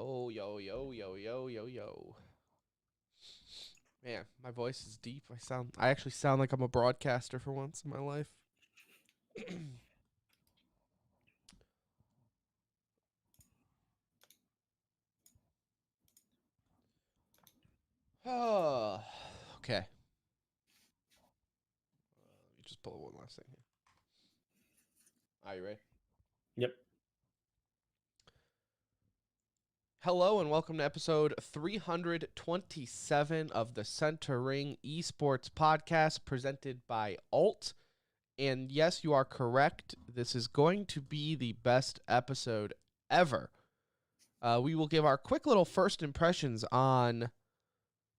Yo, yo, yo, yo, yo, yo, yo. Man, my voice is deep. I actually sound like I'm a broadcaster for once in my life. Oh, okay. Let me just pull one last thing here. Are you ready? Yep. Hello and welcome to episode 327 of the Center Ring Esports podcast presented by Alt. And yes, you are correct. This is going to be the best episode ever. We will give our quick little first impressions on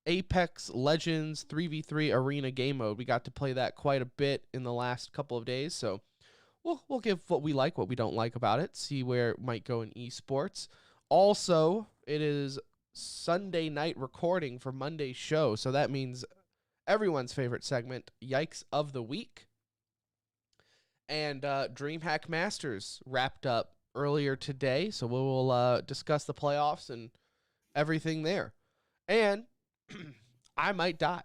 Apex Legends 3v3 Arena game mode. We got to play that quite a bit in the last couple of days, so we'll give what we like, what we don't like about it, see where it might go in esports. Also, it is Sunday night recording for Monday's show, so that means everyone's favorite segment, Yikes of the Week. And DreamHack Masters wrapped up earlier today, so we will discuss the playoffs and everything there. And I might die.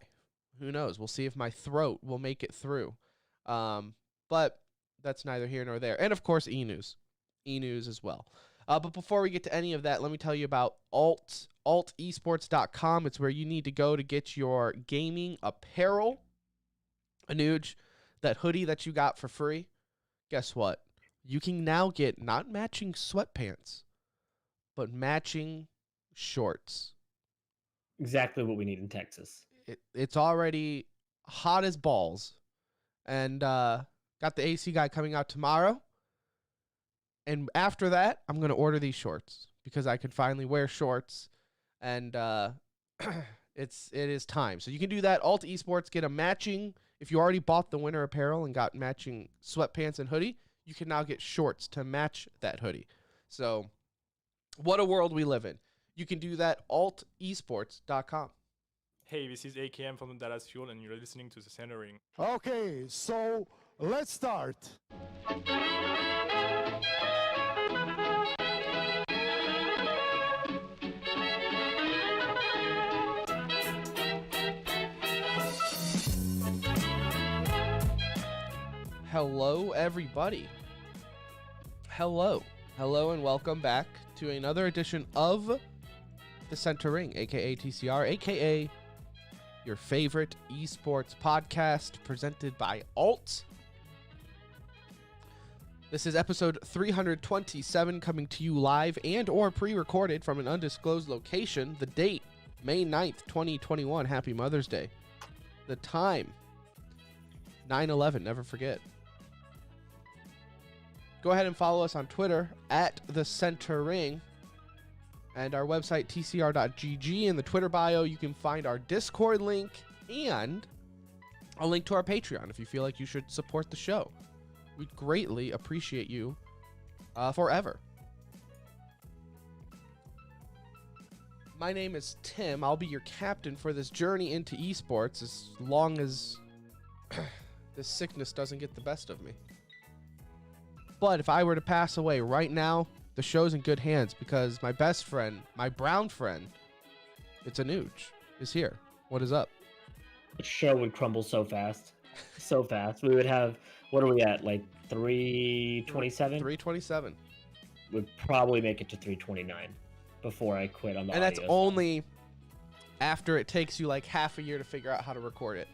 Who knows? We'll see if my throat will make it through. But that's neither here nor there. And, of course, E-News. E-News as well. But before we get to any of that, let me tell you about altesports.com. It's where you need to go to get your gaming apparel. Anuj, that hoodie that you got for free, guess what? You can now get not matching sweatpants, but matching shorts. Exactly what we need in Texas. It's already hot as balls. And got the AC guy coming out tomorrow. And after that, I'm going to order these shorts because I can finally wear shorts. And it is time. So you can do that. Alt Esports, get a matching. If you already bought the winter apparel and got matching sweatpants and hoodie, you can now get shorts to match that hoodie. So what a world we live in. You can do that, altesports.com. Hey, this is AKM from the Dallas Fuel, and you're listening to the Center Ring. Okay, so let's start. Hello, everybody. Hello, and welcome back to another edition of the Center Ring, aka TCR, aka your favorite esports podcast presented by Alt. This is episode 327 coming to you live and or pre-recorded from an undisclosed location. The date, May 9th, 2021. Happy Mother's Day. The time, 9/11, never forget. Go ahead and follow us on Twitter at The Center Ring and our website, tcr.gg. In the Twitter bio, you can find our Discord link and a link to our Patreon if you feel like you should support the show. We'd greatly appreciate you forever. My name is Tim. I'll be your captain for this journey into esports as long as this sickness doesn't get the best of me. But if I were to pass away right now, the show's in good hands because my best friend, my brown friend, it's Anuj, is here. What is up? The show would crumble so fast. So fast. We would have, what are we at, like 327? 327. Would probably make it to 329 before I quit on the And that's audio only after it takes you like half a year to figure out how to record it.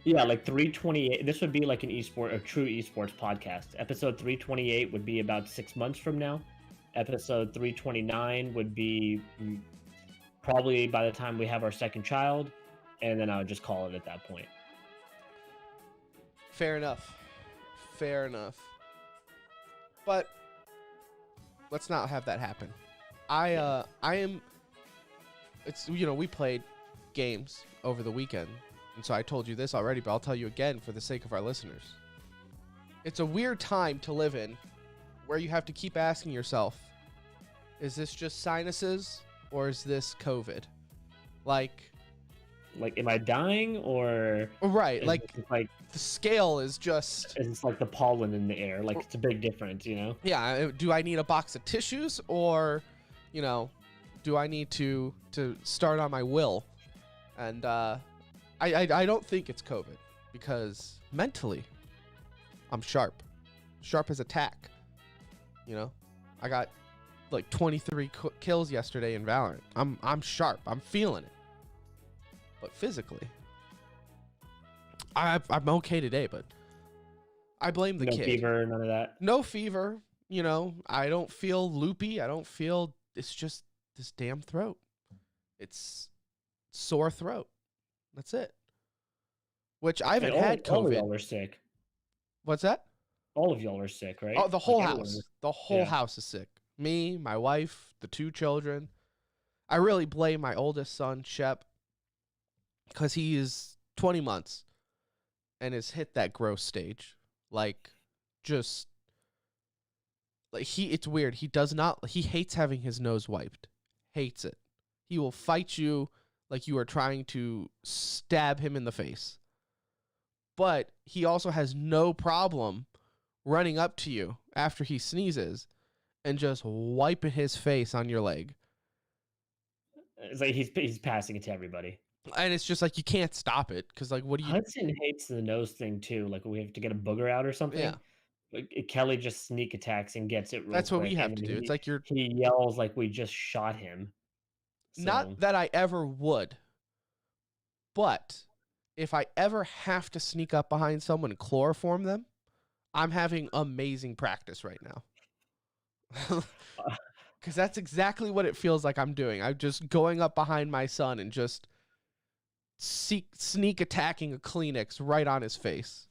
Yeah, like 328. This would be like a true esports podcast. Episode 328 would be about 6 months from now. Episode 329 would be probably by the time we have our second child, and then I would just call it at that point. Fair enough. Fair enough. But let's not have that happen. We played games over the weekend. And so I told you this already, but I'll tell you again for the sake of our listeners. It's a weird time to live in where you have to keep asking yourself, is this just sinuses or is this COVID? Like, am I dying or... Right, like the scale is just... It's like the pollen in the air. Like, it's a big difference, you know? Yeah, do I need a box of tissues or, do I need to start on my will? And I don't think it's COVID because mentally I'm sharp as a tack. You know, I got like 23 kills yesterday in Valorant. I'm sharp. I'm feeling it. But physically, I'm okay today. But I blame the kid. No fever, none of that. No fever. You know, I don't feel loopy. I don't feel. It's just this damn throat. It's sore throat. That's it. Which I haven't had COVID. All of y'all were sick. What's that? All of y'all are sick, right? Oh, the whole Like, house. The whole house is sick. Me, my wife, the 2 children. I really blame my oldest son, Shep, because he is 20 months and has hit that growth stage. Like, just like it's weird. He hates having his nose wiped. Hates it. He will fight you like you are trying to stab him in the face. But he also has no problem running up to you after he sneezes and just wiping his face on your leg. It's like he's passing it to everybody. And it's just like you can't stop it because, like, what do you... Hudson hates the nose thing too. Like we have to get a booger out or something. Yeah. Like, Kelly just sneak attacks and gets it real That's what we quick, have and to do. It's like you're... he yells like we just shot him. Not that I ever would, but if I ever have to sneak up behind someone and chloroform them, I'm having amazing practice right now. Because that's exactly what it feels like I'm doing. I'm just going up behind my son and just sneak attacking a Kleenex right on his face.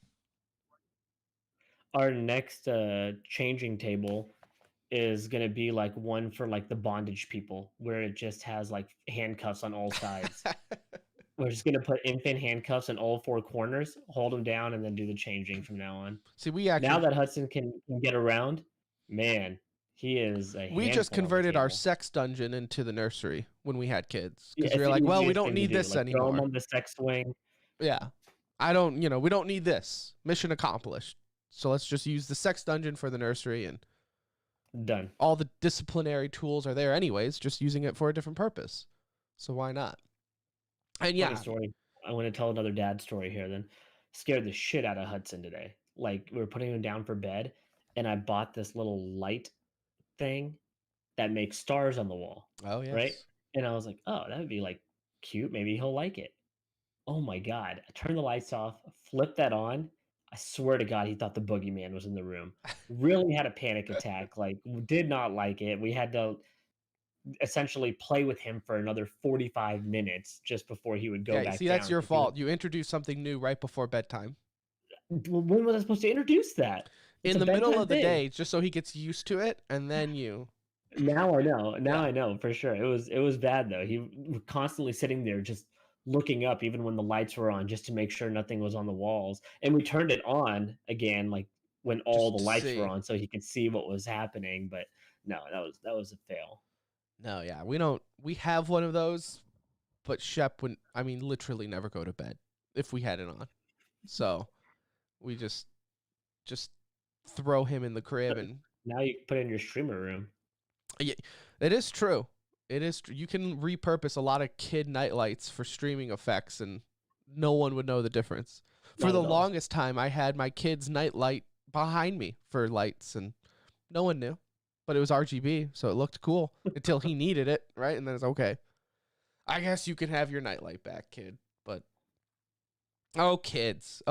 Our next changing table is going to be like one for like the bondage people, where it just has like handcuffs on all sides. We're just going to put infant handcuffs in all 4 corners, hold them down, and then do the changing from now on. See, we actually... Now that Hudson can get around, man, he is a We just handful on the converted our table. sex dungeon into the nursery when we had kids. Yeah, Because we it's were the like, well, we easiest don't thing to need do, this like, throw 'em anymore. on the sex swing. Yeah. We don't need this. Mission accomplished. So let's just use the sex dungeon for the nursery, and Done. all the disciplinary tools are there anyways, just using it for a different purpose. So why not? And yeah. Funny story. I want to tell another dad story here then. Scared the shit out of Hudson today. Like, we were putting him down for bed, and I bought this little light thing that makes stars on the wall. Oh, yes. Right? And I was like, oh, that would be like cute. Maybe he'll like it. Oh my God. I turned the lights off, flipped that on. I swear to God, he thought the boogeyman was in the room. Really had a panic attack. Like, did not like it. We had to essentially play with him for another 45 minutes just before he would go back see, down. that's your fault. You introduced something new right before bedtime. When was I supposed to introduce that? It's In a the middle bedtime of the thing. day, just so he gets used to it, and then you... Now I know. Now I know for sure. It was bad though. He was constantly sitting there just looking up even when the lights were on just to make sure nothing was on the walls. And we turned it on again like when all Just the to lights see. were on so he could see what was happening, but no, that was a fail. No, yeah, we have one of those, but Shep would, literally never go to bed if we had it on. So we just throw him in the crib, and Now you can put it in your streamer room. yeah, it is true. It is true. You can repurpose a lot of kid nightlights for streaming effects, and no one would know the difference. For Not the at all. longest time, I had my kid's nightlight behind me for lights, and no one knew. But it was RGB, so it looked cool until he needed it, right? And then it's okay. I guess you can have your nightlight back, kid. But oh, kids.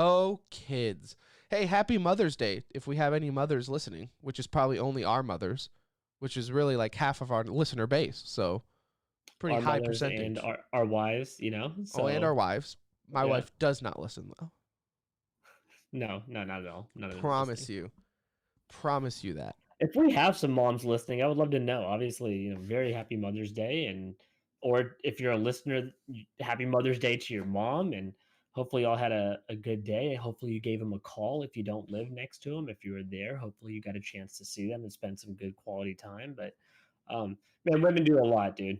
Hey, happy Mother's Day if we have any mothers listening, which is probably only our mothers, which is really like half of our listener base. So pretty Our high mothers percentage. and our wives, you know. So, Oh, and our wives. My yeah. wife does not listen though. No, not at all. None of them Promise listening. Promise you that. If we have some moms listening, I would love to know. Obviously, very happy Mother's Day, or if you're a listener, happy Mother's Day to your mom, and hopefully y'all had a good day. Hopefully you gave them a call if you don't live next to them. If you were there, hopefully you got a chance to see them and spend some good quality time. But man, women do a lot, dude.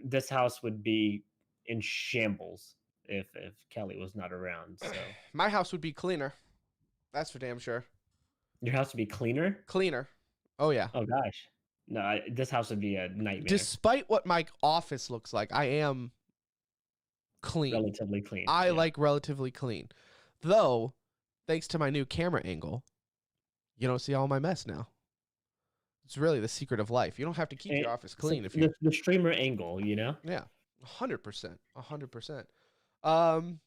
This house would be in shambles if Kelly was not around. So My house would be cleaner. That's for damn sure. your house would be cleaner. Cleaner. Oh yeah. Oh gosh, No, this house would be a nightmare. Despite what my office looks like, I am clean. Relatively clean. I like relatively clean. Though, thanks to my new camera angle, you don't see all my mess now. It's really the secret of life. You don't have to keep your office clean if you the streamer angle, you know? Yeah. 100%. 100%.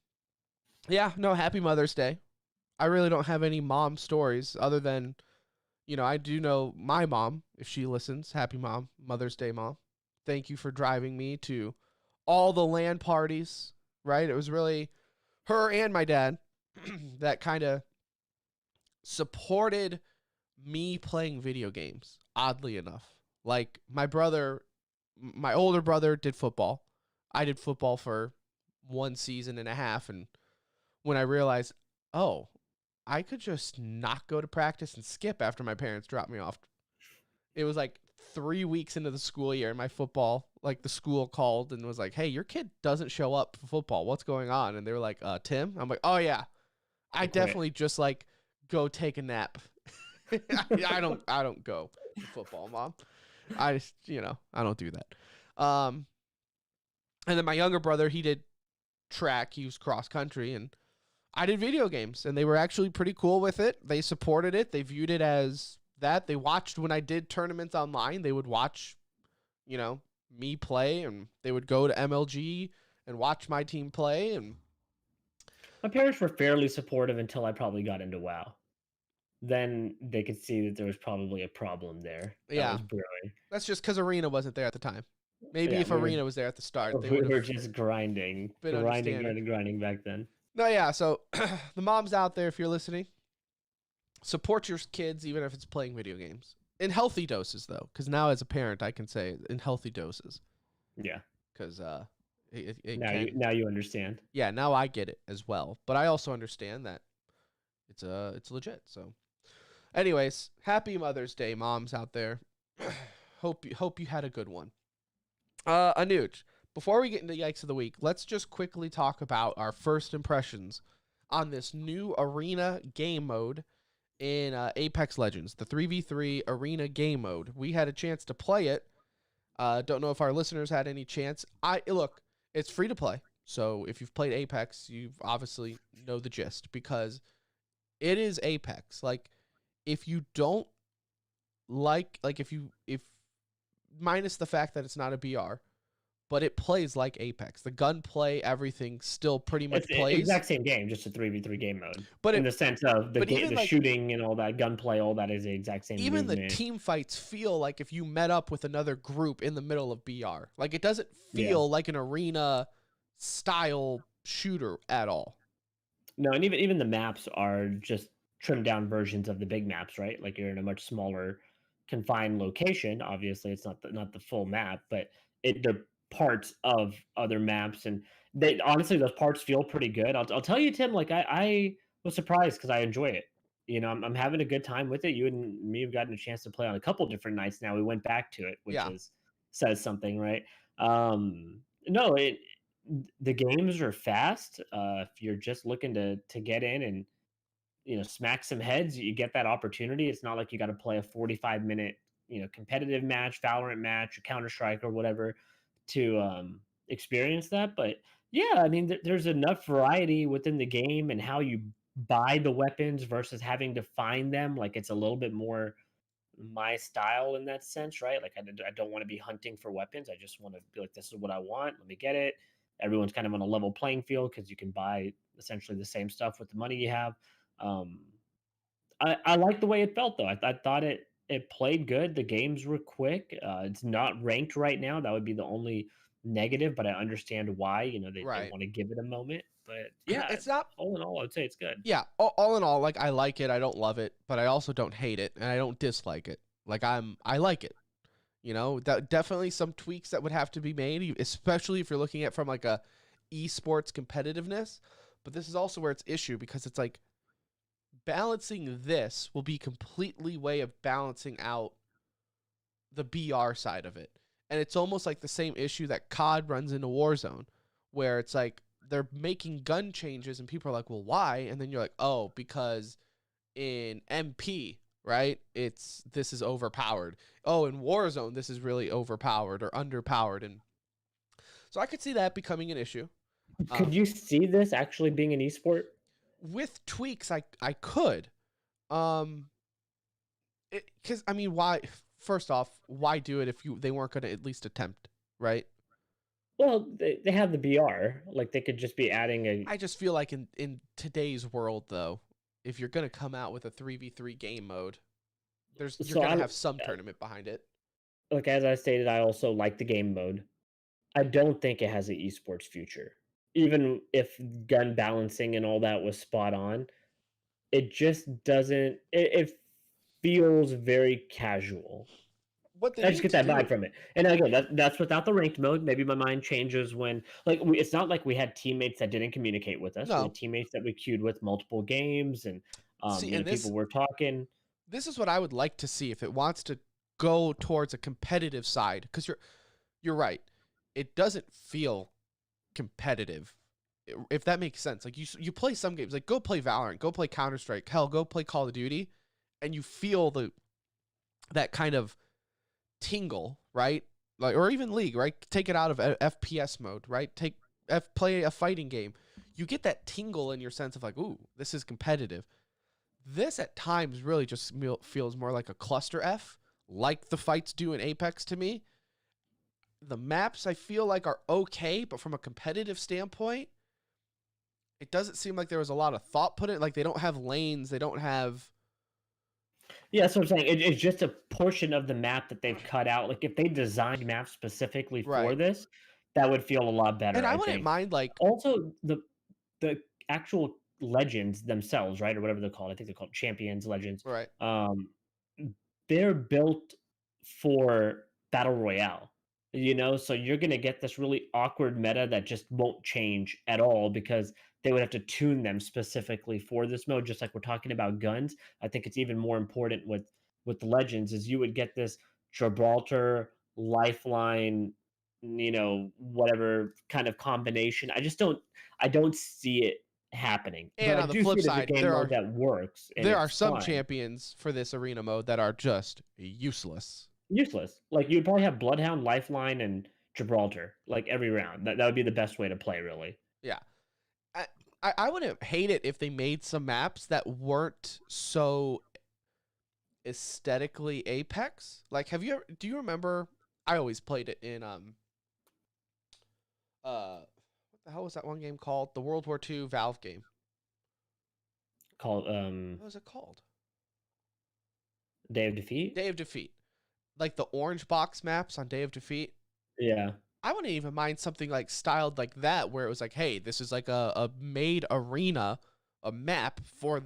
Yeah, no, happy Mother's Day. I really don't have any mom stories other than, I do know my mom, if she listens. Happy mom, Mother's Day mom. Thank you for driving me to all the LAN parties, right? It was really her and my dad that kind of supported me playing video games, oddly enough. Like my older brother did football. I did football for 1 season and a half, and when I realized, oh, I could just not go to practice and skip after my parents dropped me off. It was like 3 weeks into the school year, and my football, like the school called and was like, hey, your kid doesn't show up for football. What's going on? And they were like, Tim? I'm like, oh yeah, I definitely just like go take a nap. I don't go to football, Mom. I just, I don't do that. And then my younger brother, he did track. He was cross country, and I did video games, and they were actually pretty cool with it. They supported it. They viewed it as that. They watched when I did tournaments online. They would watch, me play, and they would go to MLG and watch my team play. And my parents were fairly supportive until I probably got into WoW. Then they could see that there was probably a problem there. That was brewing. That's just because Arena wasn't there at the time. Maybe if Arena was there at the start, they we were just grinding back then. No, yeah. So the moms out there, if you're listening, support your kids, even if it's playing video games in healthy doses, though. Because now, as a parent, I can say in healthy doses. Yeah. Because now you understand. Yeah, now I get it as well. But I also understand that it's legit. So, anyways, happy Mother's Day, moms out there. Hope you had a good one. Anuj, before we get into Yikes of the Week, let's just quickly talk about our first impressions on this new arena game mode in Apex Legends, the 3v3 arena game mode. We had a chance to play it. Don't know if our listeners had any chance. Look, it's free to play. So if you've played Apex, you've obviously know the gist, because it is Apex. Like, if you don't if minus the fact that it's not a BR, but it plays like Apex. The gunplay, everything still pretty much plays. Exact same game, just a 3v3 game mode. But in the sense of the shooting and all that, gunplay, all that is the exact same. Even movement. the team fights feel like if you met up with another group in the middle of BR. Like, it doesn't feel like an arena style shooter at all. No, and even the maps are just trimmed down versions of the big maps, right? Like, you're in a much smaller, confined location. Obviously, it's not the full map, but they're parts of other maps, and they honestly, those parts feel pretty good. I'll tell you, Tim, like I was surprised because I enjoy it. I'm having a good time with it. You and me have gotten a chance to play on a couple different nights now. We went back to it, which says something, right? No, the games are fast. If you're just looking to get in and smack some heads, you get that opportunity. It's not like you got to play a 45-minute competitive match, Valorant match, or Counter-Strike or whatever to experience that. But yeah, I mean, there's enough variety within the game and how you buy the weapons versus having to find them. Like, it's a little bit more my style in that sense, right? Like, I don't want to be hunting for weapons. I just want to be like, this is what I want. Let me get it. Everyone's kind of on a level playing field because you can buy essentially the same stuff with the money you have. I like the way it felt, though. I thought it played good. The games were quick. It's not ranked right now. That would be the only negative, but I understand why. They want to give it a moment. But yeah, it's not. All in all, I would say it's good. Yeah, all in all, like, I like it. I don't love it, but I also don't hate it, and I don't dislike it. Like, I like it. Definitely some tweaks that would have to be made, especially if you're looking at from like a esports competitiveness. But this is also where it's issue, because it's like balancing this will be completely way of balancing out the BR side of it. And it's almost like the same issue that COD runs into Warzone, where it's like they're making gun changes and people are like, well, why? And then you're like, oh, because in MP, right? This is overpowered. Oh, in Warzone, this is really overpowered or underpowered. And so I could see that becoming an issue. Could you see this actually being an esport? With tweaks, I could. Because I mean, why? First off, why do it if they weren't going to at least attempt, right? Well, they have the BR. Like they could just be adding a. I just feel like in today's world, though, if you're going to come out with a 3v3 game mode, you're going to have some tournament behind it. Like as I stated, I also like the game mode. I don't think it has an esports future. Even if gun balancing and all that was spot on, it just doesn't. It feels very casual. I just get that vibe from it. And again, that's without the ranked mode. Maybe my mind changes when, like, it's not like we had teammates that didn't communicate with us. No. We had teammates that we queued with multiple games, and people were talking. This is what I would like to see if it wants to go towards a competitive side, because you're right. It doesn't feel competitive, if that makes sense. Like you play some games, like go play Valorant, go play Counter-Strike, hell, go play Call of Duty, and you feel that kind of tingle, right? Like, or even League, right? Take it out of FPS mode, right? Play a fighting game. You get that tingle in your sense of like, ooh, this is competitive. This at times really just feels more like a cluster F, like the fights do in Apex to me. The maps I feel like are okay, but from a competitive standpoint, it doesn't seem like there was a lot of thought put in. Like they don't have lanes, they don't have. Yeah, that's what I'm saying. It's just a portion of the map that they've cut out. Like if they designed maps specifically for this, that would feel a lot better. And I wouldn't mind like also the actual legends themselves, right, or whatever they're called. I think they're called champions, legends. Right. They're built for battle royale. So you're going to get this really awkward meta that just won't change at all because they would have to tune them specifically for this mode. Just like we're talking about guns, I think it's even more important with the legends is you would get this Gibraltar, Lifeline, whatever kind of combination. I don't see it happening. And on the flip side, that works. There are some champions for this arena mode that are just useless. Like you'd probably have Bloodhound, Lifeline, and Gibraltar like every round. That would be the best way to play, really. Yeah, I wouldn't hate it if they made some maps that weren't so aesthetically Apex. Like, do you remember? I always played it in what the hell was that one game called? The World War II Valve game. Called what was it called? Day of Defeat. Day of Defeat. Like the orange box maps on Day of Defeat. Yeah. I wouldn't even mind something like styled like that, where it was like, hey, this is like a made arena, a map for,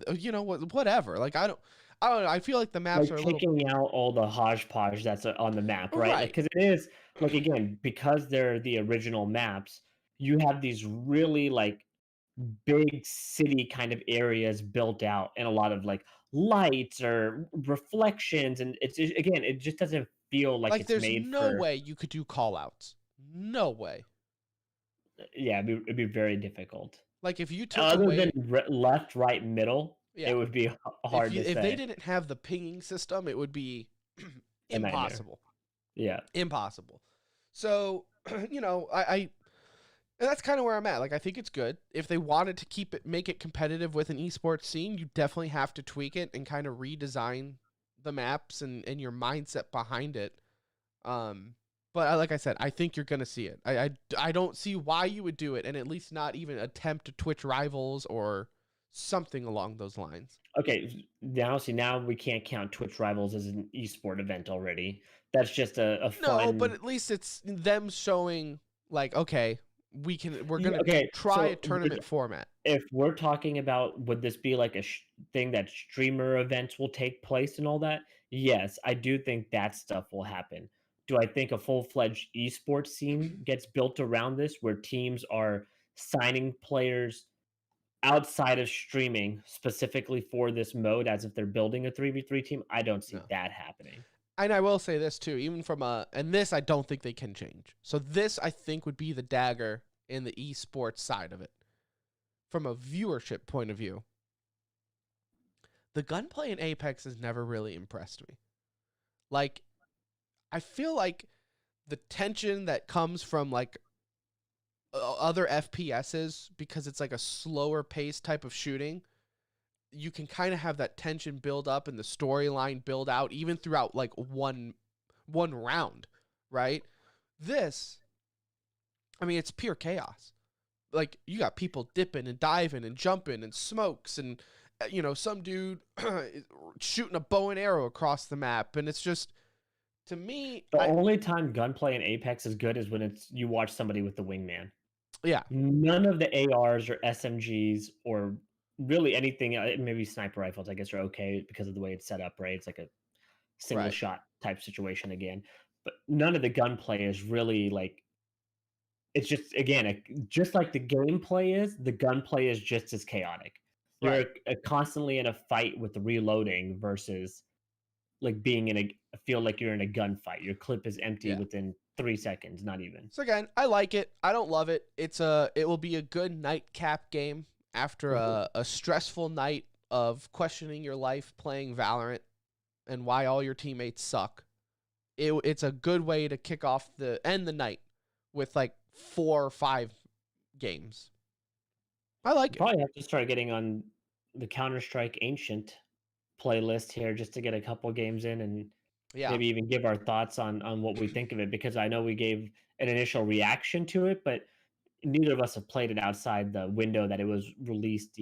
whatever. Like, I don't know. I feel like the maps are taking out all the hodgepodge that's on the map, right? Because it is, like, again, because they're the original maps, you have these really, like, big city kind of areas built out and a lot of, like, lights or reflections, and it just doesn't feel like it's made for... There's no way you could do call-outs. No way. Yeah, it'd be very difficult. Like, if you took other than left, right, middle, it would be hard to say. If they didn't have the pinging system, it would be impossible. Yeah. Impossible. So, and that's kind of where I'm at. Like, I think it's good. If they wanted to make it competitive with an esports scene, you definitely have to tweak it and kind of redesign the maps and your mindset behind it. But like I said, I think you're going to see it. I don't see why you would do it and at least not even attempt to Twitch rivals or something along those lines. Okay, now we can't count Twitch rivals as an esport event already. That's just a fun... No, but at least it's them showing, like, okay, we're going to try a tournament format. If we're talking about, would this be like a thing that streamer events will take place and all that? Yes, I do think that stuff will happen. Do I think a full-fledged esports scene gets built around this where teams are signing players outside of streaming specifically for this mode as if they're building a 3v3 team? I don't see that happening. And I will say this too, even from and this I don't think they can change. So this I think would be the dagger in the esports side of it. From a viewership point of view, the gunplay in Apex has never really impressed me. Like, I feel like the tension that comes from like other FPSs, because it's like a slower pace type of shooting, you can kind of have that tension build up and the storyline build out even throughout like one round, right? This, I mean, it's pure chaos. Like, you got people dipping and diving and jumping and smokes and, you know, some dude shooting a bow and arrow across the map. And it's just, to me, The only time gunplay in Apex is good is when it's you watch somebody with the wingman. yeah, None of the ARs or SMGs or really anything, maybe sniper rifles, I guess, are okay because of the way it's set up, right? It's like a single right. shot type situation again. But none of the gunplay is really like, it's just, again, just like the gameplay is, the gunplay is just as chaotic. You're Right. constantly in a fight with the reloading versus like being in a feel like you're in a gunfight. Your clip is empty Yeah. within 3 seconds, not even. So again, I like it. I don't love it. It will be a good nightcap game after a stressful night of questioning your life playing Valorant and why all your teammates suck. It's a good way to kick off end the night with like 4 or 5 games. I like it. Probably have to start getting on the Counter-Strike Ancient playlist here just to get a couple games in and Yeah. maybe even give our thoughts on what we think of it, because I know we gave an initial reaction to it, but neither of us have played it outside the window that it was released,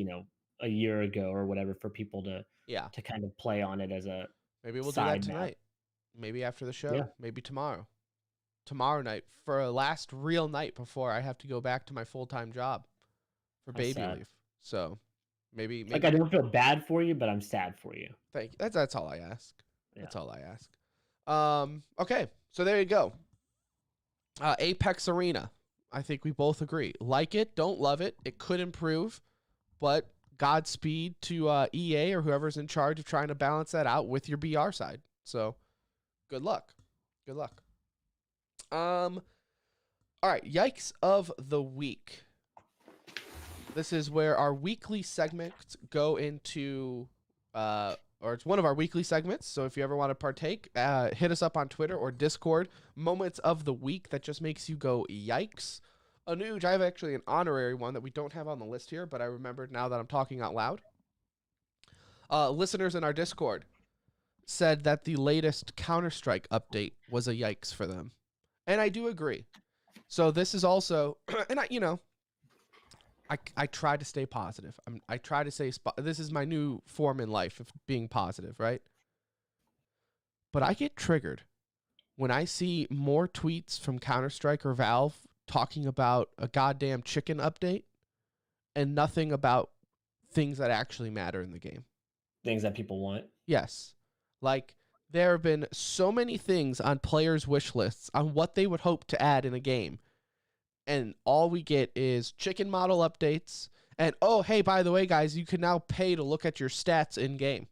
a year ago or whatever, for people Yeah. to kind of play on it as a Maybe we'll do that side map. tonight. Maybe after the show. Yeah. Maybe tomorrow. Tomorrow night for a last real night before I have to go back to my full-time job for That's baby sad. leave. So maybe Like, I don't feel bad for you, but I'm sad for you. thank you. That's all I ask. Yeah. That's all I ask. Okay, so there you go. Apex Arena. I think we both agree. Like it, don't love it. It could improve, but Godspeed to EA or whoever's in charge of trying to balance that out with your BR side. So, good luck. Good luck. All right, Yikes of the Week. This is where our weekly segments go into, or it's one of our weekly segments. So if you ever want to partake, hit us up on Twitter or Discord. Moments of the week that just makes you go yikes. Anuj, I have actually an honorary one that we don't have on the list here, but I remembered now that I'm talking out loud. Listeners in our Discord said that the latest Counter-Strike update was a yikes for them. And I do agree. So this is also, and I try to stay positive. I try to say this is my new form in life of being positive, right? But I get triggered when I see more tweets from Counter-Strike or Valve talking about a goddamn chicken update and nothing about things that actually matter in the game. Things that people want. Yes. Like, there have been so many things on players' wish lists on what they would hope to add in a game. And all we get is chicken model updates. And, oh, hey, by the way, guys, you can now pay to look at your stats in-game.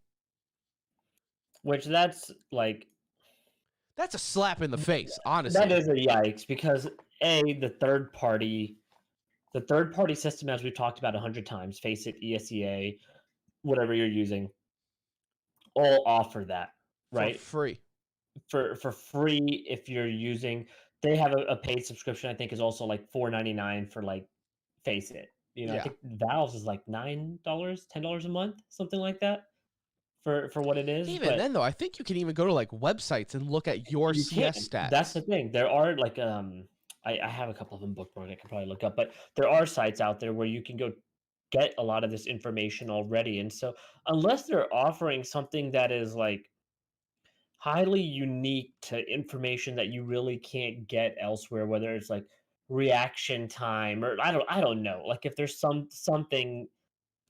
Which that's like... That's a slap in the face, honestly. That is a yikes, because the third party system, as we've talked about 100 times, Face It, ESEA, whatever you're using, all offer that, right? For free. For free if you're using. They have a paid subscription, I think, is also like $4.99 for like Face It. Yeah. I think Valve's is like $9, $10 a month, something like that. For what it is. Even then, though, I think you can even go to like websites and look at your CS stats. That's the thing. There are like I have a couple of them bookmarked. I can probably look up, but there are sites out there where you can go get a lot of this information already. And so unless they're offering something that is like highly unique to information that you really can't get elsewhere, whether it's like reaction time or I don't know, like if there's something,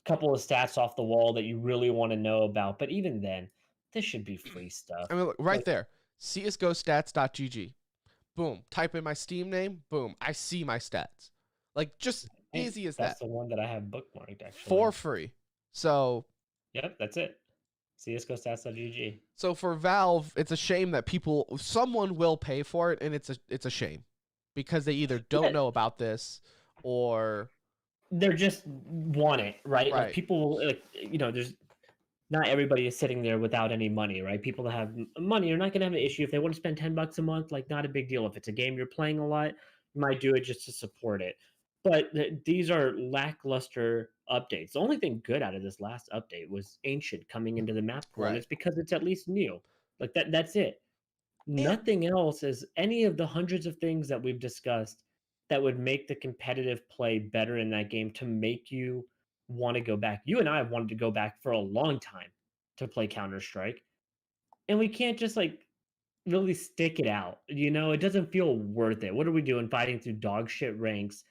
couple of stats off the wall that you really want to know about. But even then, this should be free stuff. I mean, look, right there, csgostats.gg. Boom. Type in my Steam name. Boom. I see my stats. Like, just easy as that. That's the one that I have bookmarked, actually. For free. So. Yep, that's it. csgostats.gg. So for Valve, it's a shame that someone will pay for it, and it's a shame because they either don't know about this or they're just want it, right? Like people, like there's not everybody is sitting there without any money, right? People that have money are not going to have an issue if they want to spend $10 a month. Like, not a big deal. If it's a game you're playing a lot, you might do it just to support it. But these are lackluster updates. The only thing good out of this last update was Ancient coming into the map pool, and Right. it's because it's at least new. Like that. That's it. And Nothing else is any of the hundreds of things that we've discussed that would make the competitive play better in that game to make you want to go back. You and I have wanted to go back for a long time to play Counter Strike, and we can't just like really stick it out. It doesn't feel worth it. What are we doing fighting through dog shit ranks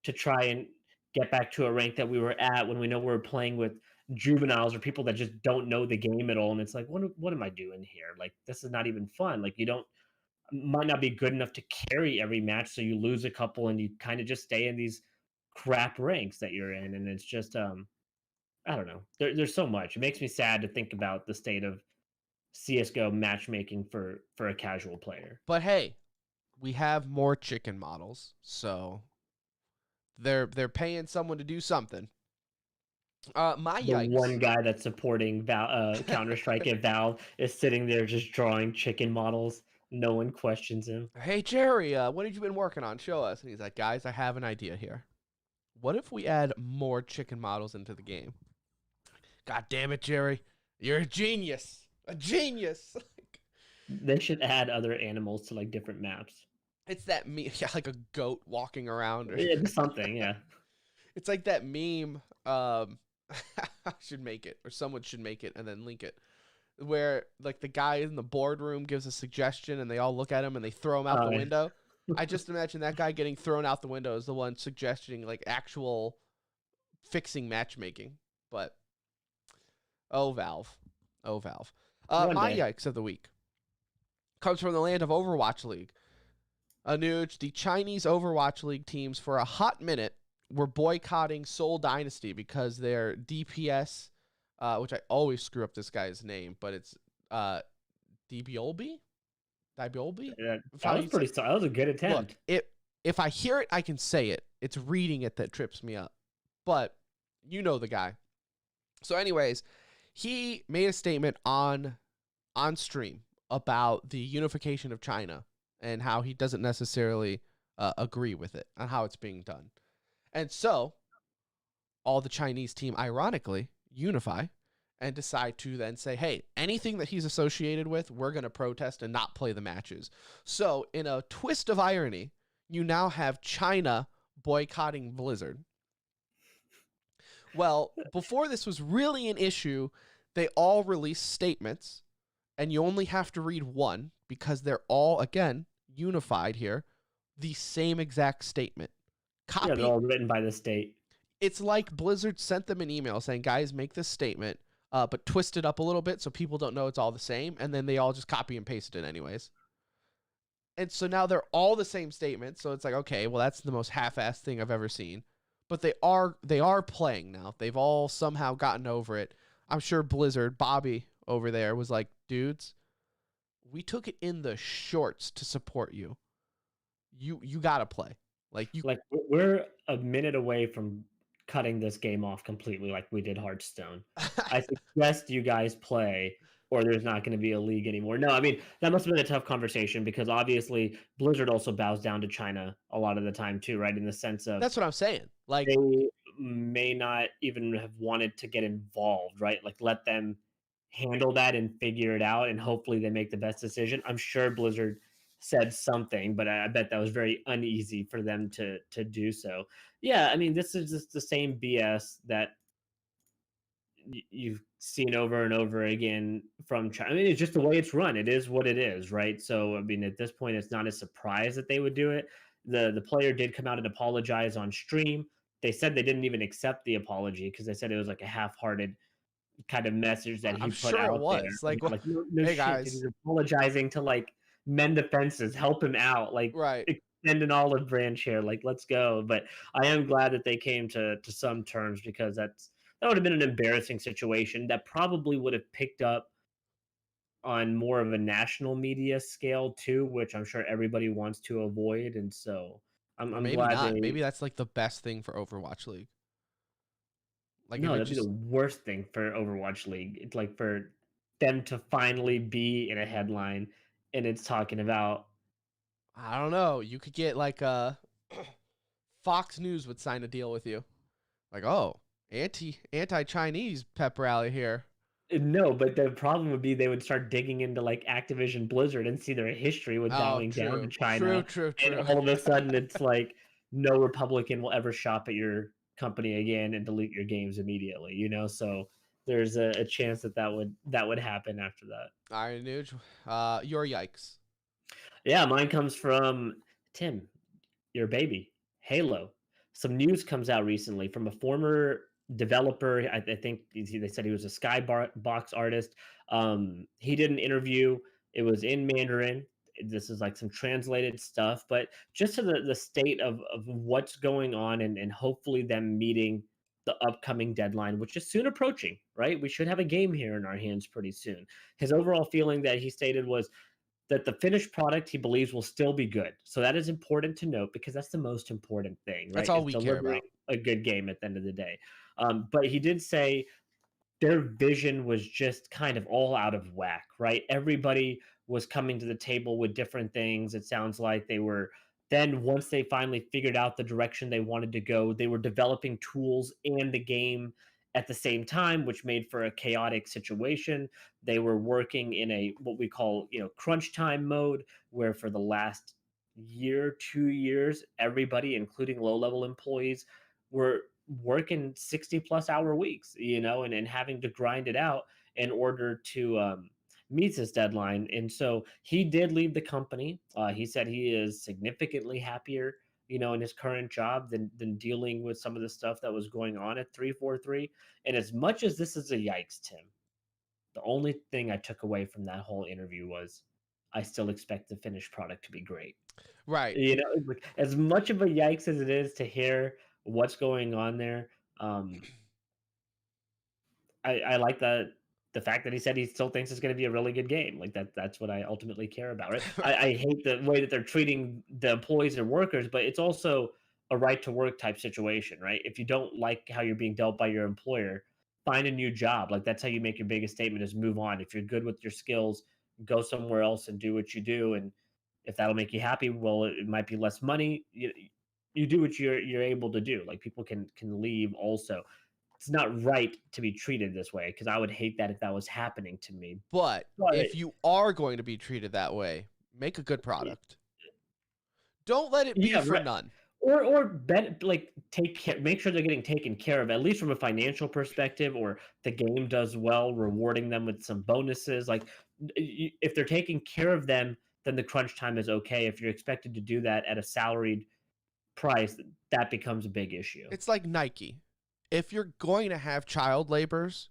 to try and get back to a rank that we were at when we know we're playing with juveniles or people that just don't know the game at all? And it's like, what am I doing here? Like, this is not even fun. Like, you don't might not be good enough to carry every match, so you lose a couple and you kind of just stay in these crap ranks that you're in, and it's just I don't know. There's so much. It makes me sad to think about the state of CS:GO matchmaking for a casual player. but hey, we have more chicken models, so they're paying someone to do something. My The yikes. one guy that's supporting Counter Strike at Valve is sitting there just drawing chicken models. No one questions him. Hey Jerry, what have you been working on? Show us. And he's like, guys, I have an idea here. What if we add more chicken models into the game? God damn it, Jerry. You're a genius. A genius. They should add other animals to like different maps. It's that meme, yeah, like a goat walking around. Yeah, something, yeah. It's like that meme. I should make it, or someone should make it and then link it, where like the guy in the boardroom gives a suggestion and they all look at him and they throw him out the Yeah. window. I just imagine that guy getting thrown out the window is the one suggesting like actual fixing matchmaking. But oh Valve, oh Valve. One My day. yikes of the week comes from the land of Overwatch League. Anuj, the Chinese Overwatch League teams for a hot minute were boycotting Seoul Dynasty because their DPS, which I always screw up this guy's name, but it's Dibiolbi? Dibiolbi? That was pretty. That was a good attempt. Look, if I hear it, I can say it. It's reading it that trips me up. But you know the guy. So, anyways, he made a statement on stream about the unification of China and how he doesn't necessarily agree with it and how it's being done. And so, all the Chinese team, ironically, unify and decide to then say, hey, anything that he's associated with, we're going to protest and not play the matches. So, in a twist of irony, you now have China boycotting Blizzard. Well, before this was really an issue, they all released statements, and you only have to read one because they're all, again, unified here, the same exact statement. Yeah, they're all written by the state. It's like Blizzard sent them an email saying, guys, make this statement, but twist it up a little bit so people don't know it's all the same, and then they all just copy and paste it anyways. And so now they're all the same statement, so it's like, okay, well, that's the most half-assed thing I've ever seen. But they are playing now. They've all somehow gotten over it. I'm sure Blizzard, Bobby over there, was like, dudes, we took it in the shorts to support you. You gotta play. Like we're a minute away from cutting this game off completely, like we did Hearthstone. I suggest you guys play, or there's not going to be a league anymore. No, I mean that must have been a tough conversation because obviously Blizzard also bows down to China a lot of the time too, right? In the sense of that's what I'm saying. Like they may not even have wanted to get involved, right? Like let them handle that and figure it out, and hopefully they make the best decision. I'm sure Blizzard said something, but I bet that was very uneasy for them to do so. Yeah, I mean, this is just the same BS that you've seen over and over again from China. I mean, it's just the way it's run. It is what it is, right? So, I mean, at this point, it's not a surprise that they would do it. The player did come out and apologize on stream. They said they didn't even accept the apology because they said it was like a half-hearted kind of message that he I'm put sure out it was. there. Like no hey shit, guys, he's apologizing to like mend the fences, help him out, like right. extend an olive branch here, like let's go. But I am glad that they came to some terms because that would have been an embarrassing situation that probably would have picked up on more of a national media scale too, which I'm sure everybody wants to avoid. And so I'm maybe glad not. Maybe that's like the best thing for Overwatch League. Like if No, it that'd be just, the worst thing for Overwatch League. It's like for them to finally be in a headline and it's talking about I don't know, you could get like Fox News would sign a deal with you. Like, oh, anti-Chinese pep rally here. no, but the problem would be they would start digging into like Activision Blizzard and see their history with Oh, bowing down to true. China. True. And all of a sudden it's like no Republican will ever shop at your company again and delete your games immediately, you know? So there's a chance that would happen after that. Iron Nuge, your yikes. Yeah, mine comes from Tim, your baby, Halo. Some news comes out recently from a former developer. I think they said he was a skybox artist. He did an interview. It was in Mandarin. This is like some translated stuff, but just to the state of what's going on and hopefully them meeting the upcoming deadline, which is soon approaching, right? We should have a game here in our hands pretty soon. His overall feeling that he stated was that the finished product he believes will still be good. So that is important to note because that's the most important thing, right? That's all Is we care delivering about. a good game at the end of the day. But he did say their vision was just kind of all out of whack, right? Everybody was coming to the table with different things. It sounds like they were then once they finally figured out the direction they wanted to go, they were developing tools and the game at the same time, which made for a chaotic situation. They were working in a what we call, crunch time mode, where for the last year, 2 years, everybody, including low-level employees, were working 60 plus hour weeks, and having to grind it out in order to meet this deadline. And so he did leave the company. He said he is significantly happier, in his current job than dealing with some of the stuff that was going on at 343. And as much as this is a yikes, Tim, the only thing I took away from that whole interview was I still expect the finished product to be great. Right. Like, as much of a yikes as it is to hear what's going on there, I like the fact that he said he still thinks it's going to be a really good game. Like that's what I ultimately care about, right? I hate the way that they're treating the employees and workers, but it's also a right to work type situation, right? If you don't like how you're being dealt by your employer, find a new job. Like that's how you make your biggest statement is move on. If you're good with your skills, go somewhere else and do what you do. And if that'll make you happy, well, it might be less money. You do what you're able to do. Like people can leave also. It's not right to be treated this way because I would hate that if that was happening to me. But if you are going to be treated that way, make a good product. Don't let it be for none. Or like take care, make sure they're getting taken care of, at least from a financial perspective, or the game does well, rewarding them with some bonuses. Like if they're taking care of them, then the crunch time is okay. If you're expected to do that at a salaried price, that becomes a big issue. It's like Nike. If you're going to have child laborers,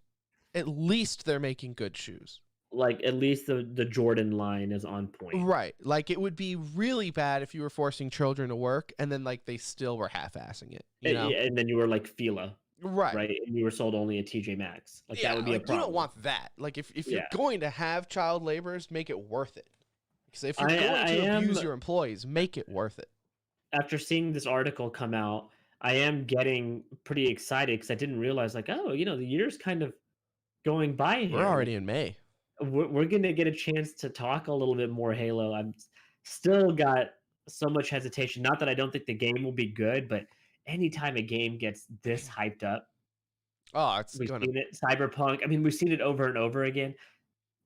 at least they're making good shoes. Like at least the Jordan line is on point. Right. Like it would be really bad if you were forcing children to work and then like they still were half-assing it. And then you were like Fila. Right. And you were sold only at TJ Maxx. Like that would be a problem. You don't want that. Like if you're going to have child laborers, make it worth it. Because if you're going to abuse your employees, make it worth it. After seeing this article come out, I am getting pretty excited because I didn't realize the year's kind of going by here. We're already in May. We're going to get a chance to talk a little bit more Halo. I'm still got so much hesitation. Not that I don't think the game will be good, but anytime a game gets this hyped up, we've seen it. Cyberpunk. I mean, we've seen it over and over again.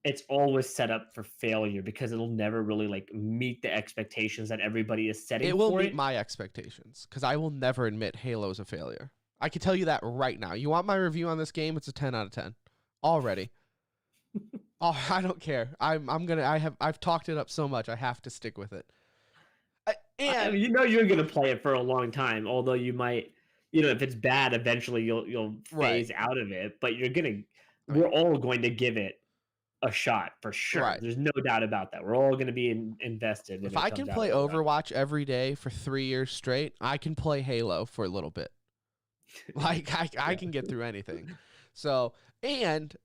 It's always set up for failure because it'll never really meet the expectations that everybody is setting. It will meet my expectations because I will never admit Halo's a failure. I can tell you that right now. You want my review on this game? It's a 10 out of 10 already. Oh, I don't care. I've talked it up so much. I have to stick with it. And you're gonna play it for a long time. Although you might, if it's bad, eventually you'll phase out of it. But we're all going to give it a shot for sure. Right. There's no doubt about that. We're all going to be invested. If I can play Overwatch every day for 3 years straight, I can play Halo for a little bit. Like I can get through anything. So, and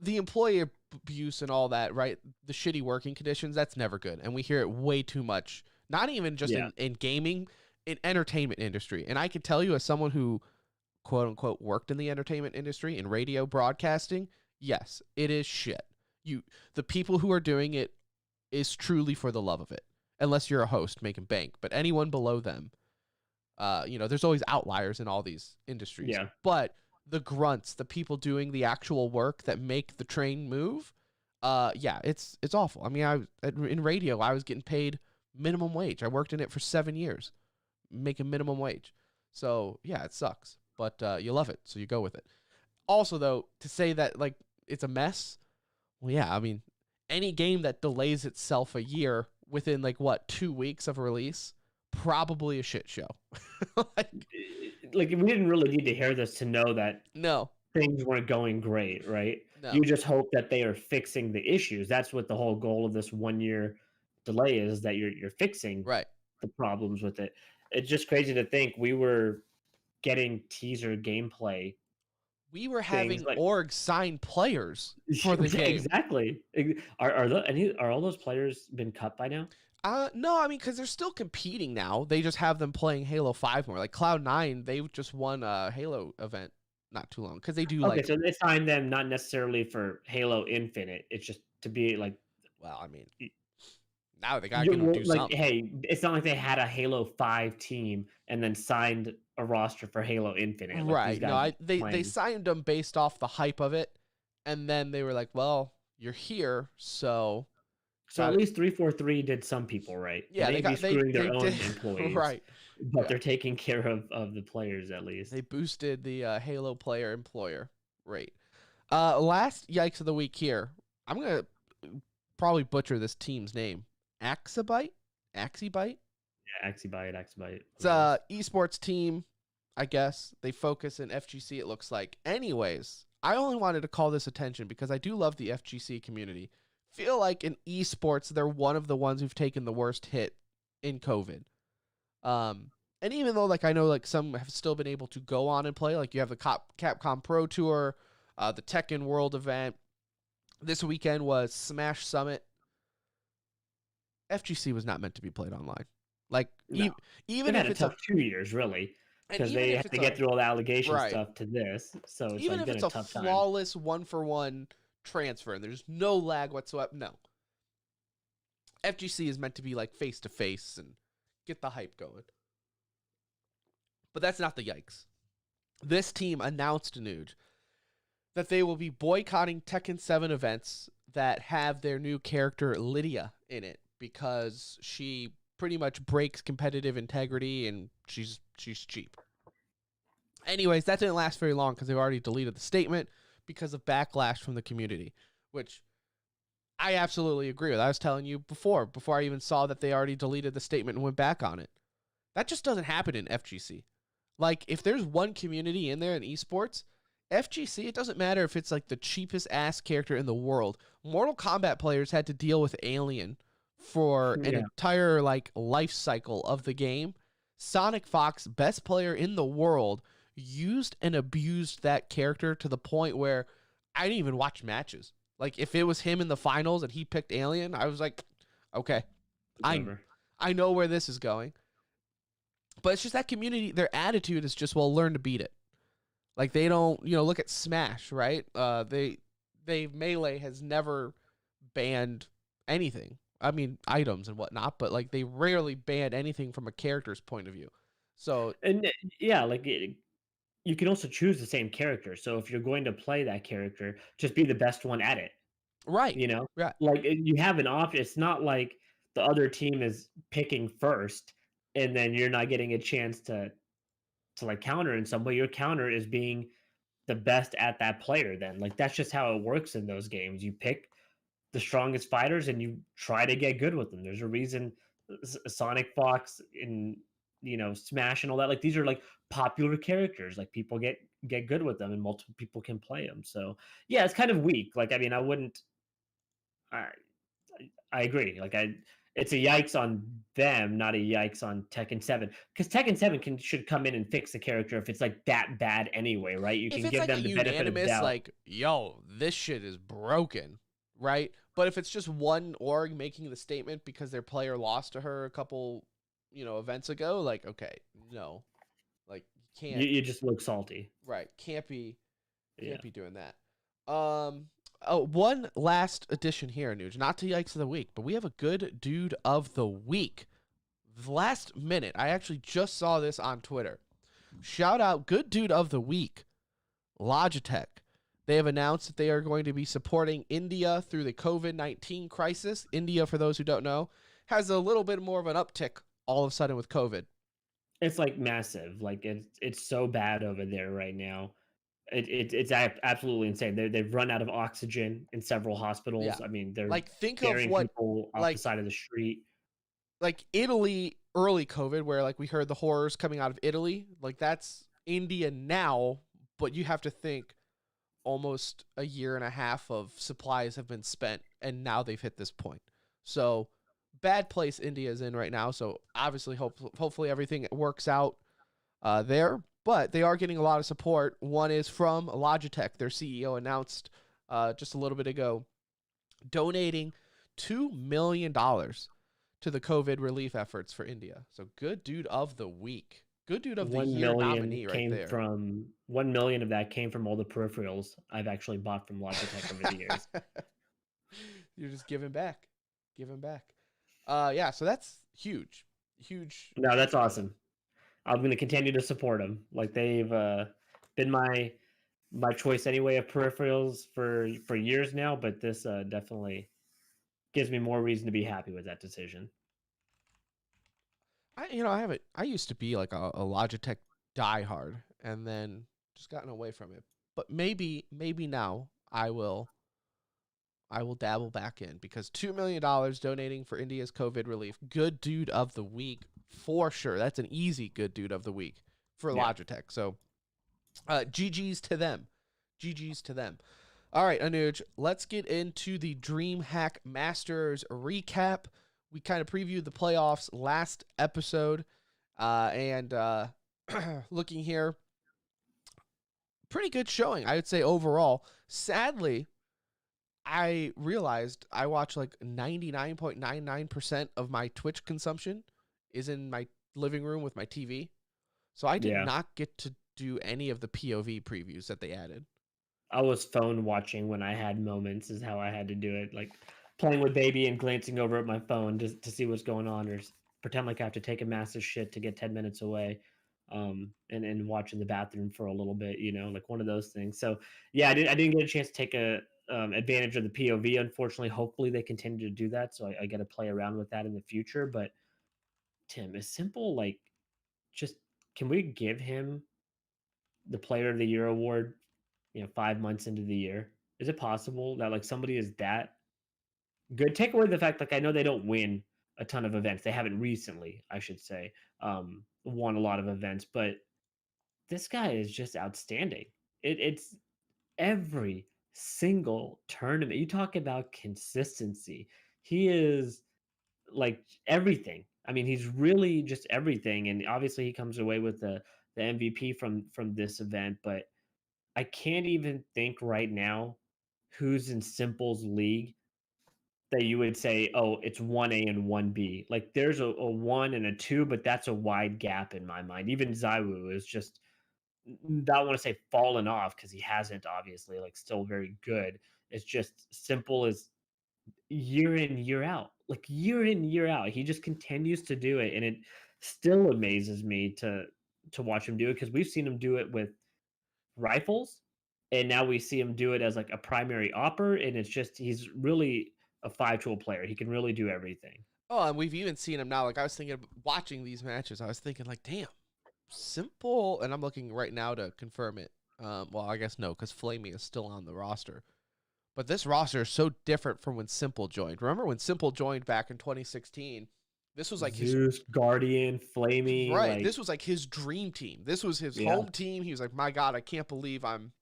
the employee abuse and all that, right? The shitty working conditions, that's never good. And we hear it way too much. Not even just in gaming, in entertainment industry. And I can tell you as someone who quote unquote worked in the entertainment industry in radio broadcasting, yes, it is shit. The people who are doing it is truly for the love of it, unless you're a host making bank. But anyone below them, there's always outliers in all these industries. Yeah. But the grunts, the people doing the actual work that make the train move, it's awful. I mean, in radio, I was getting paid minimum wage. I worked in it for 7 years, making minimum wage. So yeah, it sucks, but you love it, so you go with it. Also, though, to say that like it's a mess, well, yeah, I mean, any game that delays itself a year within 2 weeks of release, probably a shit show. Like we didn't really need to hear this to know that No, things weren't going great, right? no, You just hope that they are fixing the issues. That's what the whole goal of this 1 year delay is, that you're fixing right. the problems with it. It's just crazy to think we were getting teaser gameplay. We were having like- org sign players for the game. Exactly. Are all those players been cut by now? No, I mean, because they're still competing now. They just have them playing Halo 5 more. Like Cloud9, they just won a Halo event not too long because they do Okay, so they signed them not necessarily for Halo Infinite. It's just to be like, well, I mean, now they gotta do something. Hey, it's not like they had a Halo 5 team and then signed a roster for Halo Infinite. Right. No, they signed them based off the hype of it, and then they were like, well, you're here, so at least 343 did some people right. Yeah, they got screwing their own did, employees, right? But they're taking care of the players at least. They boosted the Halo player employer rate. Last Yikes of the week here. I'm gonna probably butcher this team's name. Axibite? Yeah, Axibite. It's a esports team, I guess. They focus in FGC, it looks like. Anyways, I only wanted to call this attention because I do love the FGC community. Feel like in esports, they're one of the ones who've taken the worst hit in COVID. And even though I know some have still been able to go on and play, like you have the Capcom Pro Tour, the Tekken World event. This weekend was Smash Summit. FGC was not meant to be played online. No. Even if if it's it's a 2 years, really, because they have had to get through all the allegation right. stuff to this. So it's even like if been it's a a tough time. flawless 1-for-1 transfer and there's no lag whatsoever, no. FGC is meant to be face to face and get the hype going. But that's not the Yikes. This team announced, Nuge, that they will be boycotting Tekken 7 events that have their new character Lydia in it because she pretty much breaks competitive integrity and she's cheap. Anyways, that didn't last very long because they've already deleted the statement because of backlash from the community, which I absolutely agree with. I was telling you before I even saw that they already deleted the statement and went back on it. That just doesn't happen in FGC. If there's one community in there in esports, FGC, it doesn't matter if it's the cheapest ass character in the world. Mortal Kombat players had to deal with Alien for an entire life cycle of the game. Sonic Fox, best player in the world, used and abused that character to the point where I didn't even watch matches. If it was him in the finals and he picked Alien, I was like, okay, I know where this is going. But it's just that community, their attitude is just, well, learn to beat it. They don't, look at Smash, right? Melee has never banned anything. I mean, items and whatnot, but they rarely ban anything from a character's point of view. So, and yeah, you can also choose the same character. So if you're going to play that character, just be the best one at it. Right. Right. You have an option. It's not like the other team is picking first and then you're not getting a chance to counter in some way. Your counter is being the best at that player then. That's just how it works in those games. You pick the strongest fighters and you try to get good with them. There's a reason Sonic Fox in Smash and all that. These are popular characters. People get good with them and multiple people can play them. So yeah, it's kind of weak. I mean, I wouldn't. I agree. It's a yikes on them, not a yikes on Tekken 7. Because Tekken 7 should come in and fix the character if it's that bad anyway, right? You can give them the benefit of the doubt. Yo, this shit is broken, right? But if it's just one org making the statement because their player lost to her a couple, events ago, okay, no. You Can't You just look salty. right. Can't be doing that. One last addition here, Nuge. Not to Yikes of the Week, but we have a good dude of the week. Last minute, I actually just saw this on Twitter. Shout out, good dude of the week, Logitech. They have announced that they are going to be supporting India through the COVID-19 crisis. India, for those who don't know, has a little bit more of an uptick all of a sudden with COVID. It's like massive. Like it's so bad over there right now. It's absolutely insane. They've run out of oxygen in several hospitals. Yeah. I mean, they're Like, think of carrying what, people off the side of the street. like Italy early COVID, where like we heard the horrors coming out of Italy. Like, that's India now, but you have to think almost a year and a half of supplies have been spent, and now they've hit this point. So bad place India is in right now. So obviously, hopefully everything works out there. But they are getting a lot of support. One is from Logitech. Their CEO announced just a little bit ago donating $2 million to the COVID relief efforts for India. So good dude of the week. Good dude of the year nominee right there. 1 million of that came from all the peripherals I've actually bought from Logitech over the years. You're just giving back. Yeah, so that's huge. No, that's awesome. I'm going to continue to support them. Like, they've been my choice anyway of peripherals for years now, but this definitely gives me more reason to be happy with that decision. I used to be like a Logitech diehard, and then just gotten away from it. But maybe now I will dabble back in, because $2 million donating for India's COVID relief. Good dude of the week for sure. That's an easy good dude of the week for Logitech. So GG's to them. All right, Anuj, let's get into the DreamHack Masters recap. We kind of previewed the playoffs last episode, and looking here, pretty good showing, I would say, overall. Sadly, I realized I watch like 99.99% of my Twitch consumption is in my living room with my TV. So I did not get to do any of the POV previews that they added. I was phone watching when I had moments, is how I had to do it. Like, playing with baby and glancing over at my phone to see what's going on, or pretend like I have to take a massive shit to get 10 minutes away, and watch in the bathroom for a little bit, like one of those things. So yeah, I didn't get a chance to take advantage of the POV, unfortunately. Hopefully they continue to do that, so I got to play around with that in the future. But Tim, is simple, like, just, can we give him the Player of the Year award 5 months into the year? Is it possible that, like, somebody is that good? Take away the fact, like, I know they don't win a ton of events. They haven't recently, I should say, won a lot of events, but this guy is just outstanding. It's every single tournament. You talk about consistency. He is like everything. I mean, he's really just everything. And obviously he comes away with the MVP from this event, but I can't even think right now who's in Simple's league that you would say, oh, it's 1A and 1B. Like, there's a 1 and a 2, but that's a wide gap in my mind. Even Zaiwu is just, I don't want to say fallen off, because he hasn't, obviously, like, still very good. It's just Simple is year in, year out. Like, year in, year out. He just continues to do it, and it still amazes me to watch him do it, because we've seen him do it with rifles, and now we see him do it as like a primary opper, and it's just, he's really a 5-tool player. He can really do everything. Oh, and we've even seen him now. Like, I was thinking, watching these matches, I was thinking, like, damn, Simple, and I'm looking right now to confirm it. Well, I guess no, because Flamey is still on the roster. But this roster is so different from when Simple joined. Remember when Simple joined back in 2016? This was like Zeus, Guardian, Flamey. Right. Like, this was like his dream team. This was his home team. He was like, my God, I can't believe I'm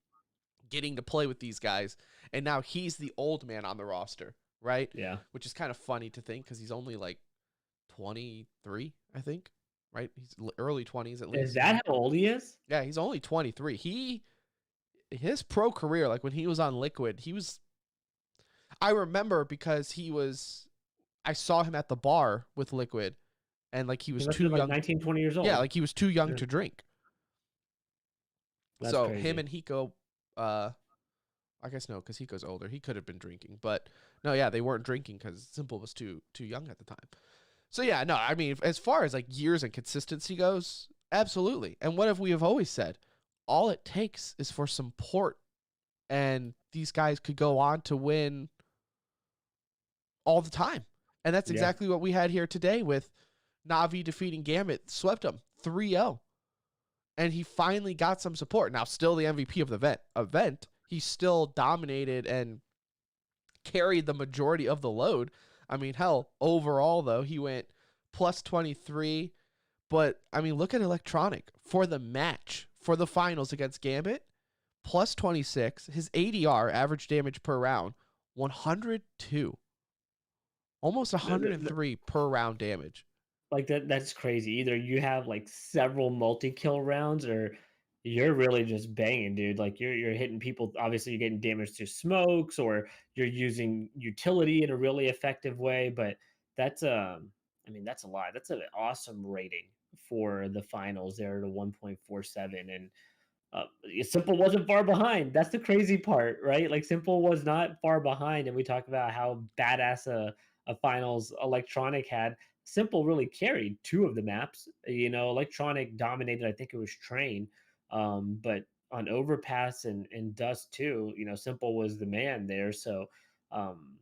getting to play with these guys. And now he's the old man on the roster, right? Yeah. Which is kind of funny to think, because he's only like 23, I think, right? He's early 20s at least. Is that how old he is? Yeah, he's only 23. His pro career, like when he was on Liquid, I remember because I saw him at the bar with Liquid, and like he was too young. 19, 20 years old. Yeah, like he was too young to drink. That's So crazy. him and Hiko, I guess no, because Hiko's older. He could have been drinking, but no, yeah, they weren't drinking because Simple was too young at the time. So yeah, no, I mean, as far as like years and consistency goes, absolutely. And what have we have always said? All it takes is for some port, and these guys could go on to win all the time. And that's exactly what we had here today with Na'Vi defeating Gambit, swept him 3-0. And he finally got some support. Now, still the MVP of the event, he still dominated and carried the majority of the load. I mean, hell, overall, though, he went plus 23. But, I mean, look at Electronic. For the match, for the finals against Gambit, plus 26. His ADR, average damage per round, 102. Almost 103 per round damage. Like that's crazy. Either you have like several multi-kill rounds or you're really just banging, dude. Like you're hitting people. Obviously, you're getting damage to smokes or you're using utility in a really effective way. But that's I mean, that's a lot. That's an awesome rating for the finals there to 1.47. And Simple wasn't far behind. That's the crazy part, right? Like Simple was not far behind, and we talk about how badass a finals Electronic had. Simple really carried two of the maps. You know, Electronic dominated. I think it was Train, but on Overpass and Dust too. You know, Simple was the man there. So um,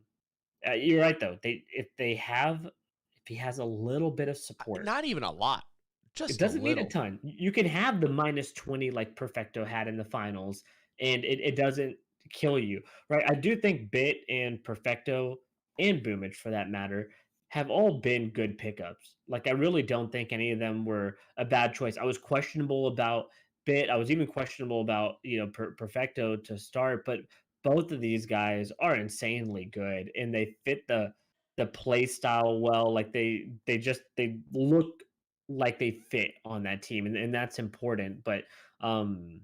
you're right though. If he has a little bit of support, Not even a lot. it Just a doesn't need a little. ton. You can have the -20 like Perfecto had in the finals, and it doesn't kill you, right? I do think Bit and Perfecto and Boomage, for that matter, have all been good pickups. Like I really don't think any of them were a bad choice. I was questionable about Bit. I was even questionable about Perfecto to start, but both of these guys are insanely good, and they fit the play style well. Like they look like they fit on that team, and that's important. But um,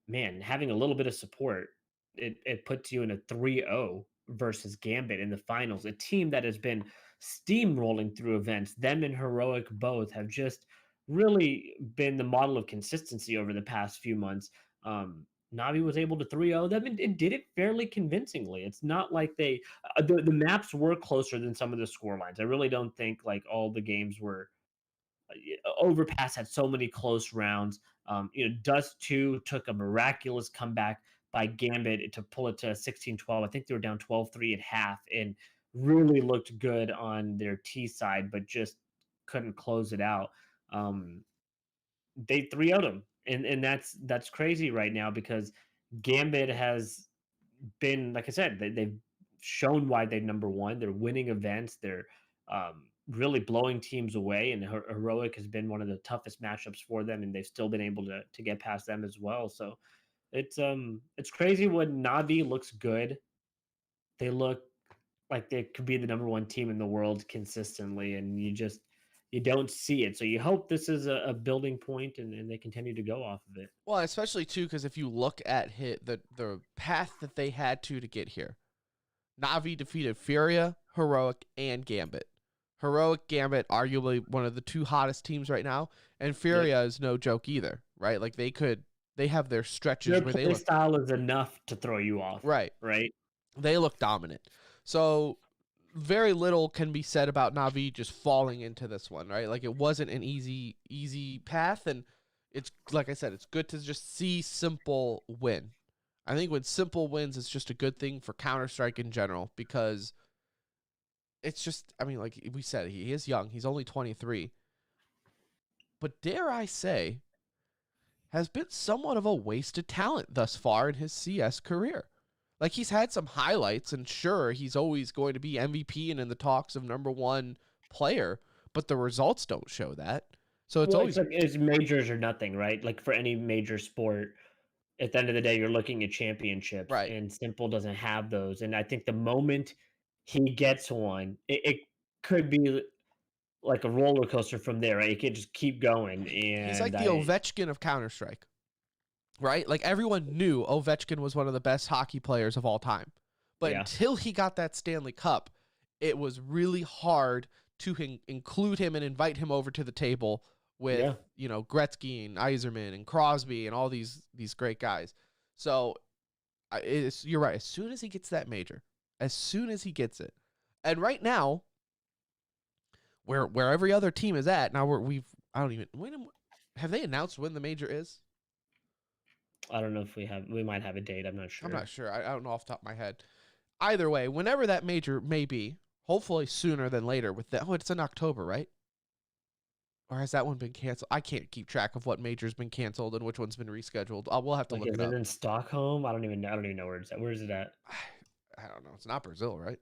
man, having a little bit of support, it puts you in a 3-0 versus Gambit in the finals, a team that has been steamrolling through events. Them and Heroic both have just really been the model of consistency over the past few months. Navi was able to 3-0 them and did it fairly convincingly. It's not like the maps were closer than some of the score lines. I really don't think like all the games were Overpass had so many close rounds. Dust 2 took a miraculous comeback by Gambit to pull it to 16-12. I think they were down 12-3 at half and really looked good on their T side, but just couldn't close it out. They 3-0'd them. And that's crazy right now because Gambit has been, like I said, they've shown why they're number one. They're winning events. They're really blowing teams away, and Heroic has been one of the toughest matchups for them, and they've still been able to get past them as well. So it's crazy when Navi looks good. They look like they could be the number one team in the world consistently, and you don't see it. So you hope this is a building point and they continue to go off of it. Well, especially too, because if you look at the path that they had to get here, Navi defeated Furia, Heroic, and Gambit. Heroic, Gambit, arguably one of the two hottest teams right now, and Furia is no joke either, right? Like they have their stretches Their where play style is enough to throw you off, right. They look dominant. So very little can be said about Navi just falling into this one, right? Like it wasn't an easy path, and it's like I said, it's good to just see Simple win. I think when Simple wins, it's just a good thing for Counter-Strike in general because it's just, I mean, like we said, he is young. He's only 23. But dare I say, has been somewhat of a wasted talent thus far in his CS career. Like he's had some highlights, and sure, he's always going to be MVP and in the talks of number one player, but the results don't show that. So it's always like it's majors or nothing, right? Like for any major sport, at the end of the day, you're looking at championships, right. and Simple doesn't have those. And I think the moment he gets one, it could be like a roller coaster from there, right? It could just keep going. And he's like the Ovechkin of Counter-Strike, right? Like everyone knew Ovechkin was one of the best hockey players of all time. But until he got that Stanley Cup, it was really hard to include him and invite him over to the table with, Yeah. Gretzky and Yzerman and Crosby and all these great guys. So you're right. As soon as he gets that major, as soon as he gets it, and right now, where every other team is at now, have they announced when the major is? I don't know if we might have a date. I'm not sure. I'm not sure. I don't know off the top of my head. Either way, whenever that major may be, hopefully sooner than later. With that, it's in October, right? Or has that one been canceled? I can't keep track of what major's been canceled and which one's been rescheduled. We'll have to Like, look is it it up. in Stockholm? I don't even know where it's at. Where is it at? I don't know. It's not Brazil, right?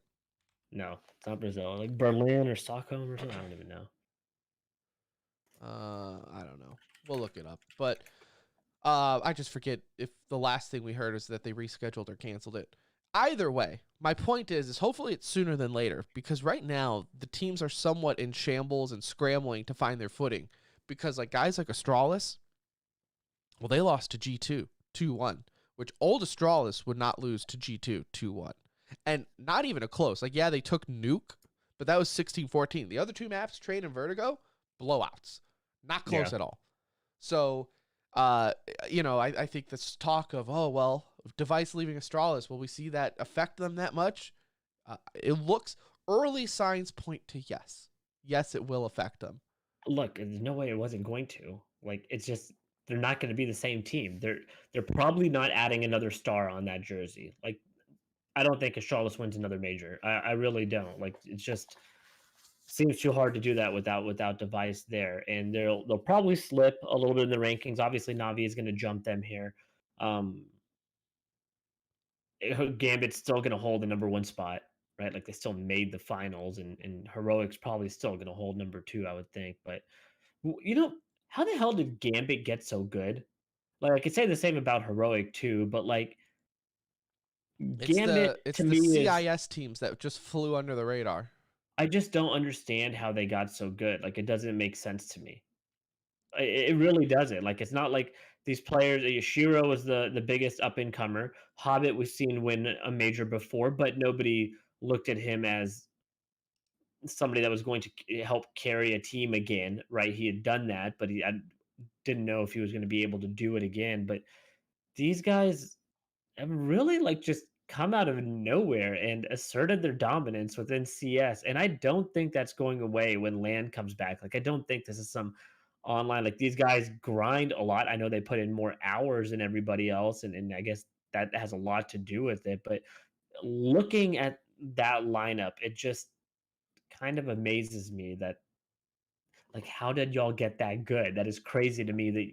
No, it's not Brazil. Like Berlin or Stockholm or something. I don't even know. I don't know. We'll look it up. But I just forget if the last thing we heard is that they rescheduled or canceled it. Either way, my point is hopefully it's sooner than later, because right now the teams are somewhat in shambles and scrambling to find their footing, because like guys like Astralis, well, they lost to G2 2-1, which old Astralis would not lose to G2 2-1. And not even a close. Like, yeah, they took Nuke, but that was 16-14. The other two maps, Train and Vertigo, blowouts. Not close at all. So, I think this talk of, Device leaving Astralis, will we see that affect them that much? It looks, early signs point to yes. Yes, it will affect them. Look, there's no way it wasn't going to. Like, it's just they're not going to be the same team. They're probably not adding another star on that jersey. Like, I don't think Astralis wins another major. I really don't. Like, it's just seems too hard to do that without Device there, and they'll probably slip a little bit in the rankings. Obviously, Navi is going to jump them here. Gambit's still going to hold the number one spot, right? Like, they still made the finals, and Heroic's probably still going to hold number two, I would think. But how the hell did Gambit get so good? Like, I could say the same about Heroic too, but like Gambit It's to the me is CIS teams that just flew under the radar. I just don't understand how they got so good. Like, it doesn't make sense to me. It really doesn't. Like, it's not like these players. Shiro was the biggest up and comer. Hobbit we've seen win a major before, but nobody looked at him as somebody that was going to help carry a team again. Right? He had done that, but I didn't know if he was going to be able to do it again. But these guys have really like just come out of nowhere and asserted their dominance within CS. And I don't think that's going away when LAN comes back. Like, I don't think this is some online, like, these guys grind a lot. I know they put in more hours than everybody else, and I guess that has a lot to do with it. But looking at that lineup, it just kind of amazes me that, like, how did y'all get that good? That is crazy to me that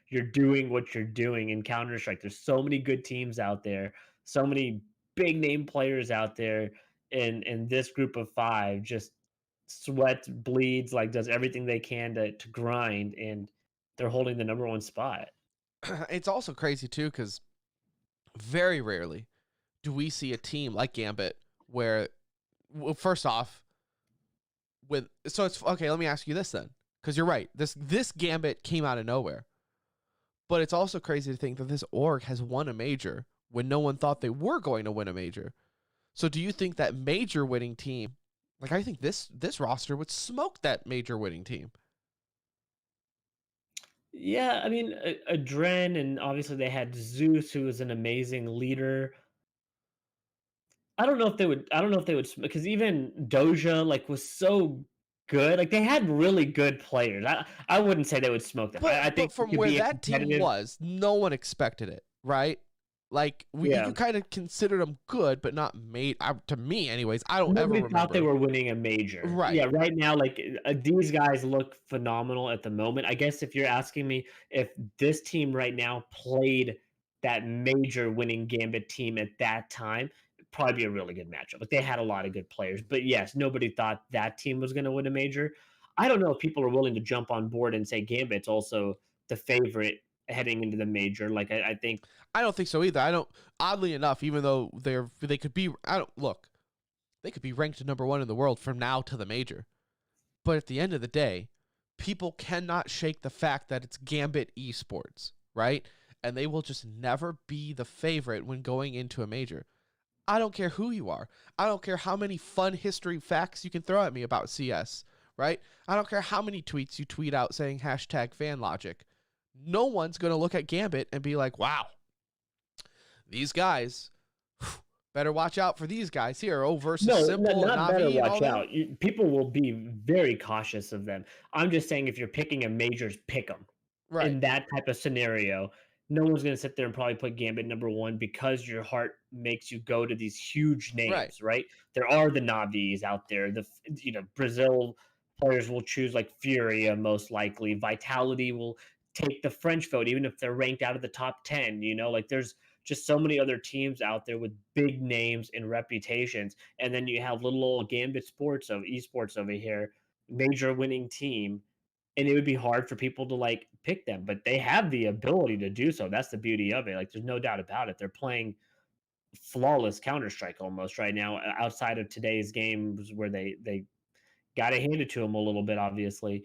you're doing what you're doing in Counter-Strike. There's so many good teams out there, so many big name players out there, and this group of five just sweats, bleeds, like, does everything they can to grind, and they're holding the number one spot. It's also crazy too, because very rarely do we see a team like Gambit where, well, first off, it's okay. Let me ask you this then, because you're right. This Gambit came out of nowhere, but it's also crazy to think that this org has won a major when no one thought they were going to win a major. So, do you think that major winning team, like, I think this roster would smoke that major winning team? Yeah, I mean, Adren, and obviously they had Zeus, who was an amazing leader. I don't know if they would. I don't know if they would, because even Doja like was so good. Like, they had really good players. I wouldn't say they would smoke them. I But think it from could where be a that team competitive. was, no one expected it, right? Like, you Yeah. could kind of consider them good, but not made. To me, anyways, I don't ever Nobody remember. thought they were winning a major. Right. Yeah, right now, like, these guys look phenomenal at the moment. I guess if you're asking me if this team right now played that major winning Gambit team at that time, it'd probably be a really good matchup. Like, they had a lot of good players. But yes, nobody thought that team was going to win a major. I don't know if people are willing to jump on board and say Gambit's also the favorite heading into the major. Like, I think I don't think so either. I don't. Oddly enough, even though they could be, they could be ranked number one in the world from now to the major. But at the end of the day, people cannot shake the fact that it's Gambit Esports, right? And they will just never be the favorite when going into a major. I don't care who you are. I don't care how many fun history facts you can throw at me about CS, right? I don't care how many tweets you tweet out saying hashtag fan logic. No one's going to look at Gambit and be like, wow, these guys, better watch out for these guys here. Oh, versus No, Simple and not better Navi and all watch them. out. People will be very cautious of them. I'm just saying if you're picking a majors, pick them. Right. In that type of scenario, no one's going to sit there and probably put Gambit number one because your heart makes you go to these huge names, right? There are the Navis out there. Brazil players will choose like Furia most likely. Vitality will take the French vote, even if they're ranked out of the top 10. Like there's just so many other teams out there with big names and reputations. And then you have little old Gambit Sports of esports over here, major winning team. And it would be hard for people to like pick them, but they have the ability to do so. That's the beauty of it. Like there's no doubt about it. They're playing flawless Counter-Strike almost right now, outside of today's games where they got to hand it to them a little bit, obviously.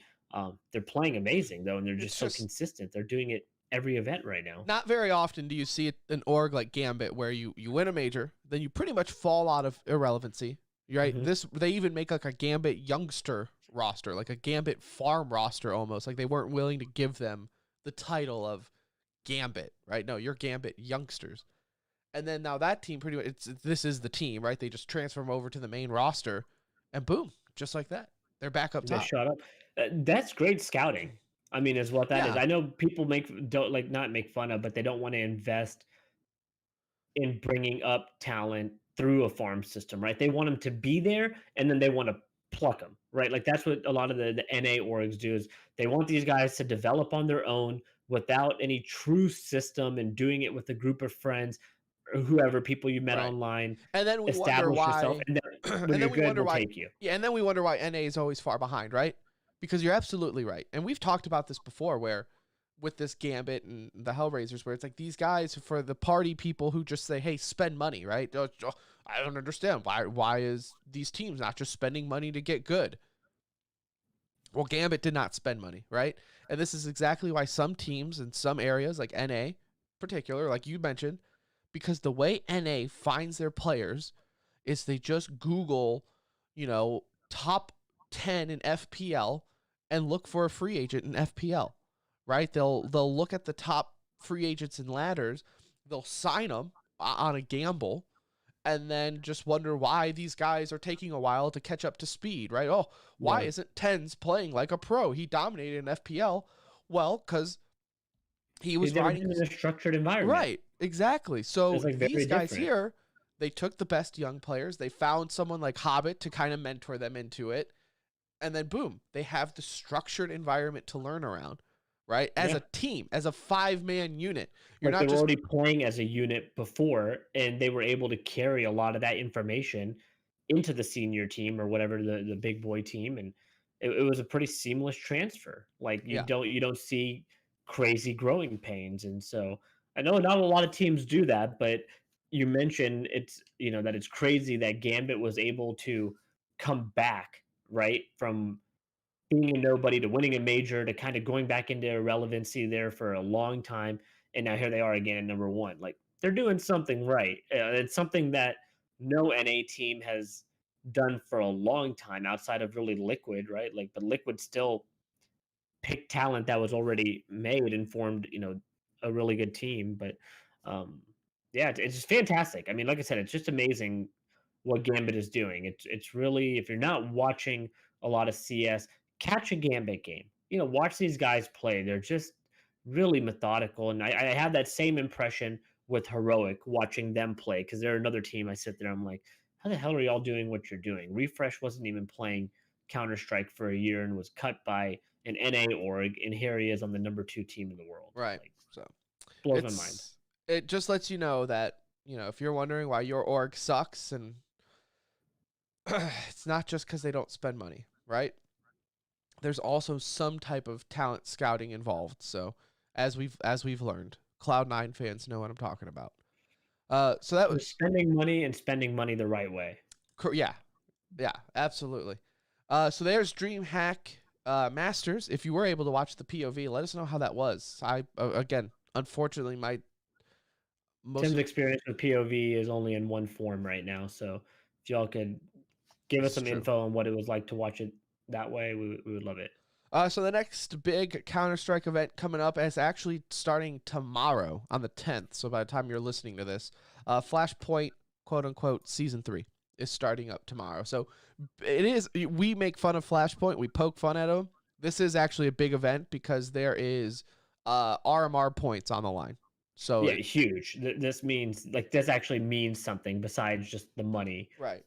They're playing amazing though, and they're just so consistent. They're doing it every event right now. Not very often do you see an org like Gambit where you win a major, then you pretty much fall out of irrelevancy, right? They even make like a Gambit youngster roster, like a Gambit farm roster almost. Like they weren't willing to give them the title of Gambit, right? No, you're Gambit youngsters. And then now that team pretty much, this is the team, right? They just transfer them over to the main roster and boom, just like that. They're back up top. They shut up. That's great scouting. I mean, is what that is. I know people don't like not make fun of, but they don't want to invest in bringing up talent through a farm system, right? They want them to be there, and then they want to pluck them, right? Like that's what a lot of the NA orgs do is they want these guys to develop on their own without any true system and doing it with a group of friends or whoever people you met online. And then we wonder why. And then we wonder why. Yeah, and then we wonder why NA is always far behind, right? Because you're absolutely right. And we've talked about this before where with this Gambit and the Hellraisers, where it's like these guys for the party people who just say, hey, spend money, right? I don't understand. Why is these teams not just spending money to get good? Well, Gambit did not spend money, right? And this is exactly why some teams in some areas, like NA particular, like you mentioned, because the way NA finds their players is they just Google, top 10 in FPL and look for a free agent in FPL, right? They'll look at the top free agents and ladders, they'll sign them on a gamble, and then just wonder why these guys are taking a while to catch up to speed, right? Oh, why isn't Tens playing like a pro? He dominated in FPL. Well, because he was riding in a structured environment. Right, exactly. So these guys here, they took the best young players. They found someone like Hobbit to kind of mentor them into it. And then boom, they have the structured environment to learn around, right? As a team, as a 5-man unit. You're not just already playing as a unit before, and they were able to carry a lot of that information into the senior team or whatever the big boy team, and it was a pretty seamless transfer. Like you don't see crazy growing pains, and so I know not a lot of teams do that, but you mentioned it's that it's crazy that Gambit was able to come back, right, from being a nobody to winning a major to kind of going back into irrelevancy there for a long time, and now here they are again at number one. Like they're doing something right. It's something that no NA team has done for a long time outside of really Liquid, right? Like, but Liquid still picked talent that was already made and formed, a really good team. But it's just fantastic. I mean, like I said, it's just amazing what Gambit is doing. It's really, if you're not watching a lot of CS, catch a Gambit game. Watch these guys play. They're just really methodical, and I have that same impression with Heroic watching them play because they're another team. I sit there, I'm like, how the hell are y'all doing what you're doing? Refresh wasn't even playing Counter-Strike for a year and was cut by an NA org, and here he is on the number 2 team in the world. Right. Like, so blows my mind. It just lets you know that, if you're wondering why your org sucks, and it's not just because they don't spend money, right? There's also some type of talent scouting involved. So as we've learned, Cloud9 fans know what I'm talking about. So that was spending money the right way. Yeah, absolutely. So there's DreamHack Masters. If you were able to watch the POV, let us know how that was. I again, unfortunately, Tim's experience with POV is only in one form right now. So if y'all could give us some info on what it was like to watch it that way, we would love it. So the next big Counter-Strike event coming up is actually starting tomorrow on the 10th. So by the time you're listening to this, Flashpoint, quote unquote, season 3 is starting up tomorrow. So it is, we make fun of Flashpoint. We poke fun at them. This is actually a big event because there is RMR points on the line. So Yeah, huge. This means like this actually means something besides just the money. right.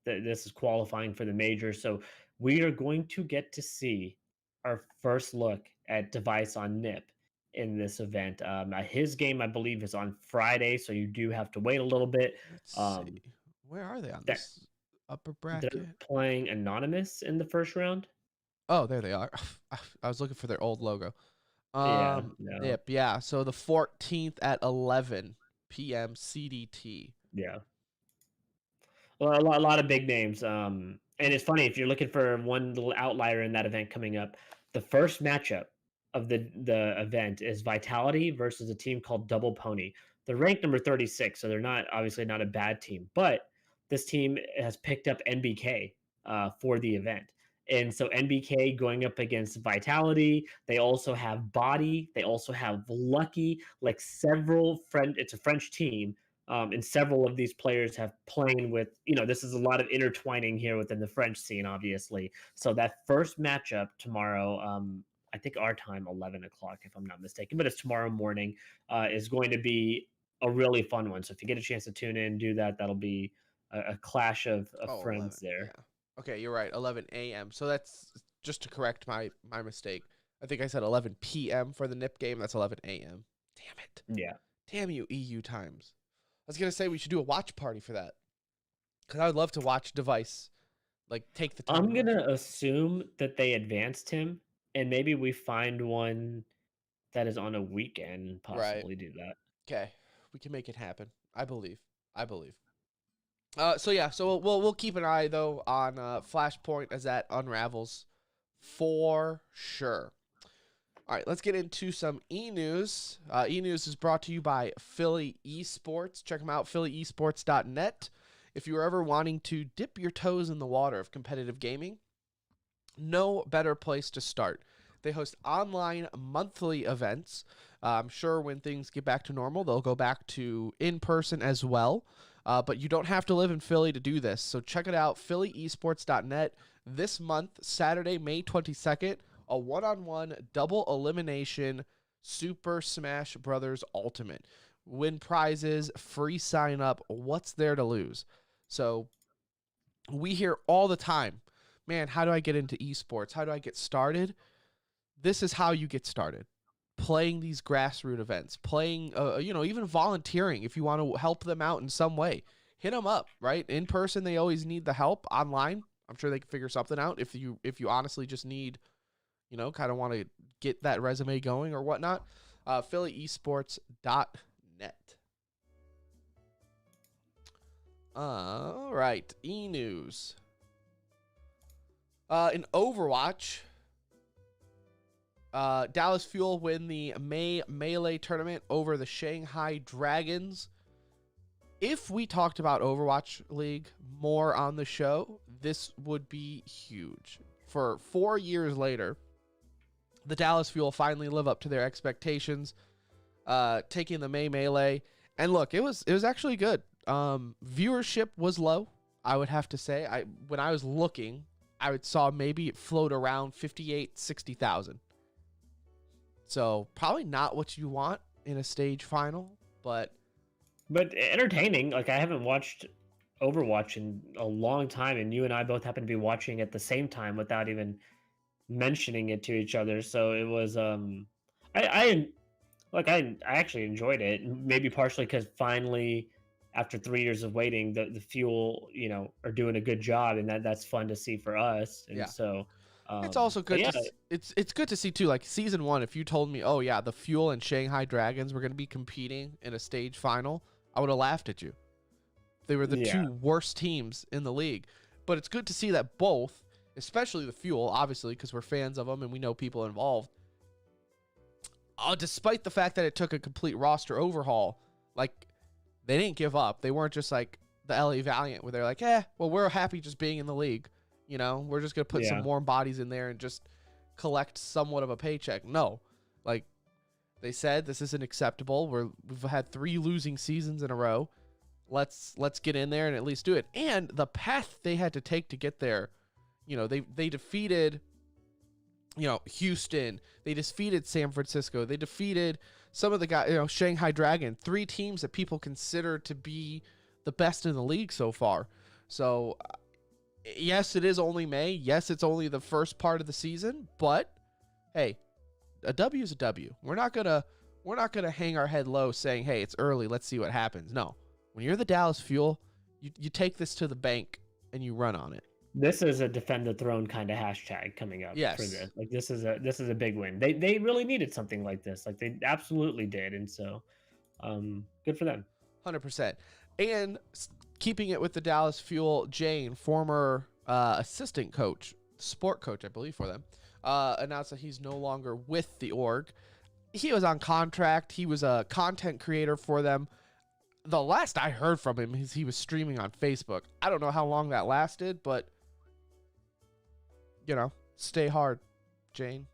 This is qualifying for the major, so we are going to get to see our first look at Device on Nip in this event. His game, I believe, is on Friday, so you do have to wait a little bit. Let's Um, see. Where are they on that- this upper they're bracket? playing Anonymous in the first round. Oh, there they are. I was looking for their old logo. Yeah, no. Nip, yeah. So the 14th at 11 p.m. CDT. Yeah. Well, a lot of big names. And it's funny if you're looking for one little outlier in that event coming up. The first matchup of the event is Vitality versus a team called Double Pony. They're ranked number 36, so they're not obviously not a bad team. But this team has picked up NBK for the event, and so NBK going up against Vitality. They also have Body. They also have Lucky. Like several friend. It's a French team. And several of these players have playing with, this is a lot of intertwining here within the French scene, obviously. So that first matchup tomorrow, I think our time, 11 o'clock, if I'm not mistaken, but it's tomorrow morning, is going to be a really fun one. So if you get a chance to tune in, do that. That'll be a clash of friends 11, there. Yeah. Okay, you're right. 11 a.m. So that's just to correct my mistake. I think I said 11 p.m. for the NIP game. That's 11 a.m. Damn it. Yeah. Damn you, EU times. I was going to say we should do a watch party for that. Because I would love to watch Device, like, take the time. I'm going to assume that they advanced him, and maybe we find one that is on a weekend and possibly do that. Okay. We can make it happen. I believe. So we'll keep an eye, though, on Flashpoint as that unravels for sure. All right, let's get into some e-news. E-news is brought to you by Philly Esports. Check them out, phillyesports.net. If you're ever wanting to dip your toes in the water of competitive gaming, no better place to start. They host online monthly events. I'm sure when things get back to normal, they'll go back to in-person as well. But you don't have to live in Philly to do this. So check it out, phillyesports.net. This month, Saturday, May 22nd, a one-on-one double elimination Super Smash Brothers Ultimate. Win prizes, free sign up. What's there to lose? So we hear all the time, man, how do I get into esports? How do I get started? This is how you get started. Playing these grassroots events, playing, even volunteering if you want to help them out in some way. Hit them up, right? In person, they always need the help. Online, I'm sure they can figure something out. If you honestly just need, kind of want to get that resume going or whatnot, phillyesports.net. All right, e-news. In Overwatch, Dallas Fuel win the May Melee tournament over the Shanghai Dragons. If we talked about Overwatch League more on the show, this would be huge. For 4 years later, the Dallas Fuel finally live up to their expectations, taking the May Melee. And look, it was actually good. Viewership was low, I would have to say. When I was looking, I saw maybe it float around 60,000. So probably not what you want in a stage final, but entertaining. Like, I haven't watched Overwatch in a long time, and you and I both happen to be watching at the same time without even mentioning it to each other. So it was I actually enjoyed it, maybe partially because finally after 3 years of waiting, the Fuel are doing a good job, and that's fun to see for us. And so it's also good. It's good to see too. Like season 1, if you told me, oh yeah, the Fuel and Shanghai Dragons were going to be competing in a stage final, I would have laughed at you. They were the two worst teams in the league. But it's good to see that both, especially the Fuel, obviously because we're fans of them and we know people involved. Despite the fact that it took a complete roster overhaul, like they didn't give up. They weren't just like the LA Valiant where they're like, well, we're happy just being in the league. You know, we're just going to put some warm bodies in there and just collect somewhat of a paycheck. No, like they said, this isn't acceptable. We've had 3 losing seasons in a row. Let's get in there and at least do it. And the path they had to take to get there, you know, they defeated, you know, Houston. They defeated San Francisco. They defeated some of the guys, you know, Shanghai Dragon, 3 teams that people consider to be the best in the league so far. So yes, it is only May. Yes, it's only the first part of the season, but hey, a W is a W. We're not gonna hang our head low saying, hey, it's early, let's see what happens. No. When you're the Dallas Fuel, you take this to the bank and you run on it. This is a defend the throne kind of hashtag coming up for this. Like this is a big win. They really needed something like this. Like they absolutely did, and so good for them. 100%. And keeping it with the Dallas Fuel, Jane, former assistant coach, sport coach, I believe, for them, announced that he's no longer with the org. He was on contract. He was a content creator for them. The last I heard from him is he was streaming on Facebook. I don't know how long that lasted, but, you know, stay hard, Jane.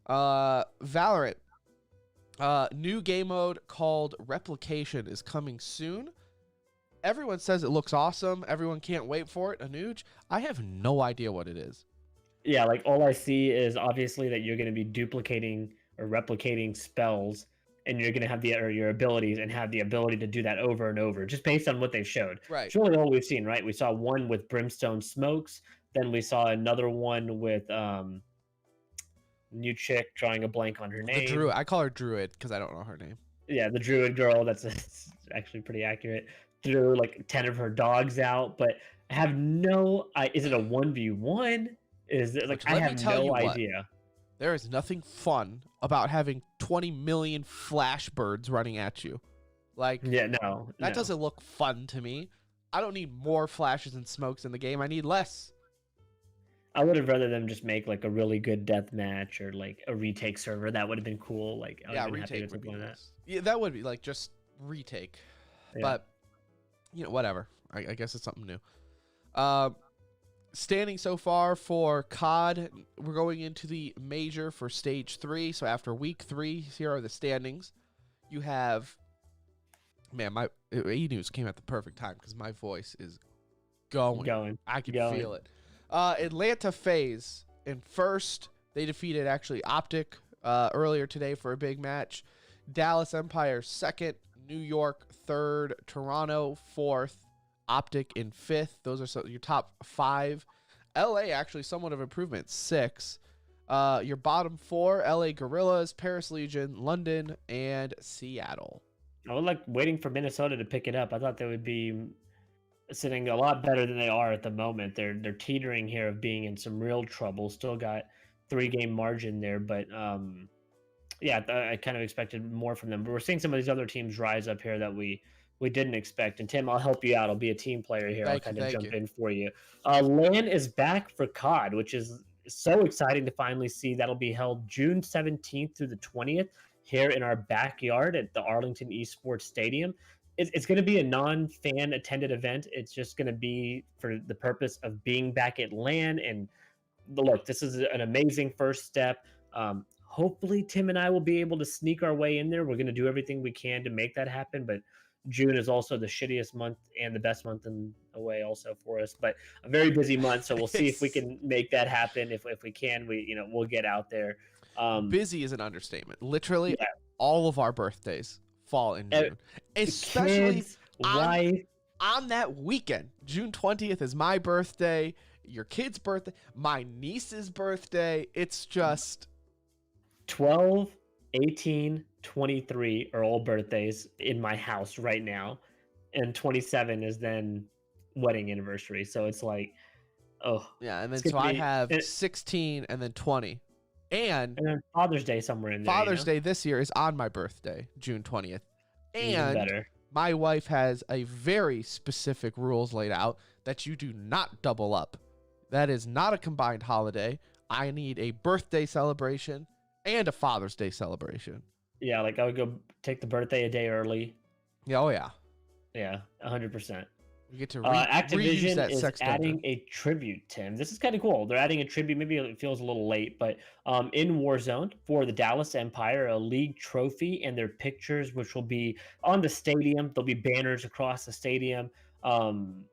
Valorant. New game mode called Replication is coming soon. Everyone says it looks awesome. Everyone can't wait for it. Anuj, I have no idea what it is. Yeah, like all I see is obviously that you're going to be duplicating or replicating spells, and you're going to have your abilities and have the ability to do that over and over, just based on what they've showed. Right. It's really all we've seen, right? We saw one with Brimstone Smokes, then we saw another one with new chick, drawing a blank on her name. The Druid. I call her Druid because I don't know her name. Yeah, the Druid girl. That's actually pretty accurate. Threw like 10 of her dogs out, but I have no. Is it a 1v1? Is it like I have no idea. There is nothing fun about having 20 million flash birds running at you. Like, yeah, no, that doesn't look fun to me. I don't need more flashes and smokes in the game. I need less. I would have rather them just make like a really good death match or like a retake server. That would have been cool. Like, I would have been happy with something like that. Yeah, that would be like just retake. Yeah. But you know, whatever. I guess it's something new. Standing so far for COD, we're going into the major for stage 3. So after week 3, here are the standings. You have, man, my E-News came at the perfect time because my voice is going. I can feel it. Atlanta FaZe in first. They defeated actually Optic earlier today for a big match. Dallas Empire second. New York third. Toronto fourth. Optic in fifth. Those are your top 5. LA actually somewhat of improvement, 6. Your bottom 4, LA Gorillas, Paris Legion, London, and Seattle. I was like waiting for Minnesota to pick it up. I thought they would be sitting a lot better than they are at the moment. They're teetering here of being in some real trouble. Still got 3-game margin there, but yeah, I kind of expected more from them. But we're seeing some of these other teams rise up here that we didn't expect. And Tim, I'll help you out. I'll be a team player here. I'll kind of jump in for you. LAN is back for COD, which is so exciting to finally see. That'll be held June 17th through the 20th here in our backyard at the Arlington Esports Stadium. It's going to be a non-fan attended event. It's just going to be for the purpose of being back at LAN. And look, this is an amazing first step. Hopefully Tim and I will be able to sneak our way in there. We're going to do everything we can to make that happen, but June is also the shittiest month and the best month in a way also for us, but a very busy month. So we'll see if we can make that happen. If we can, we'll get out there. Busy is an understatement. Literally all of our birthdays fall in June, especially kids, wife. On that weekend. June 20th is my birthday, your kid's birthday, my niece's birthday. It's just 12, 18, 23 are all birthdays in my house right now, and 27 is then wedding anniversary. So it's like, oh yeah, and then so I have 16 and then 20, and then Father's Day somewhere in there. Father's Day this year is on my birthday, June 20th, and better. My wife has a very specific rules laid out that you do not double up. That is not a combined holiday. I need a birthday celebration and a Father's Day celebration. Yeah, like I would go take the birthday a day early. Yeah, oh yeah. Yeah, 100%. We get to reuse Activision that is sex adding dungeon. a tribute, Tim. This is kind of cool. They're adding a tribute. Maybe it feels a little late, but in Warzone for the Dallas Empire, a league trophy and their pictures, which will be on the stadium. There'll be banners across the stadium. Um,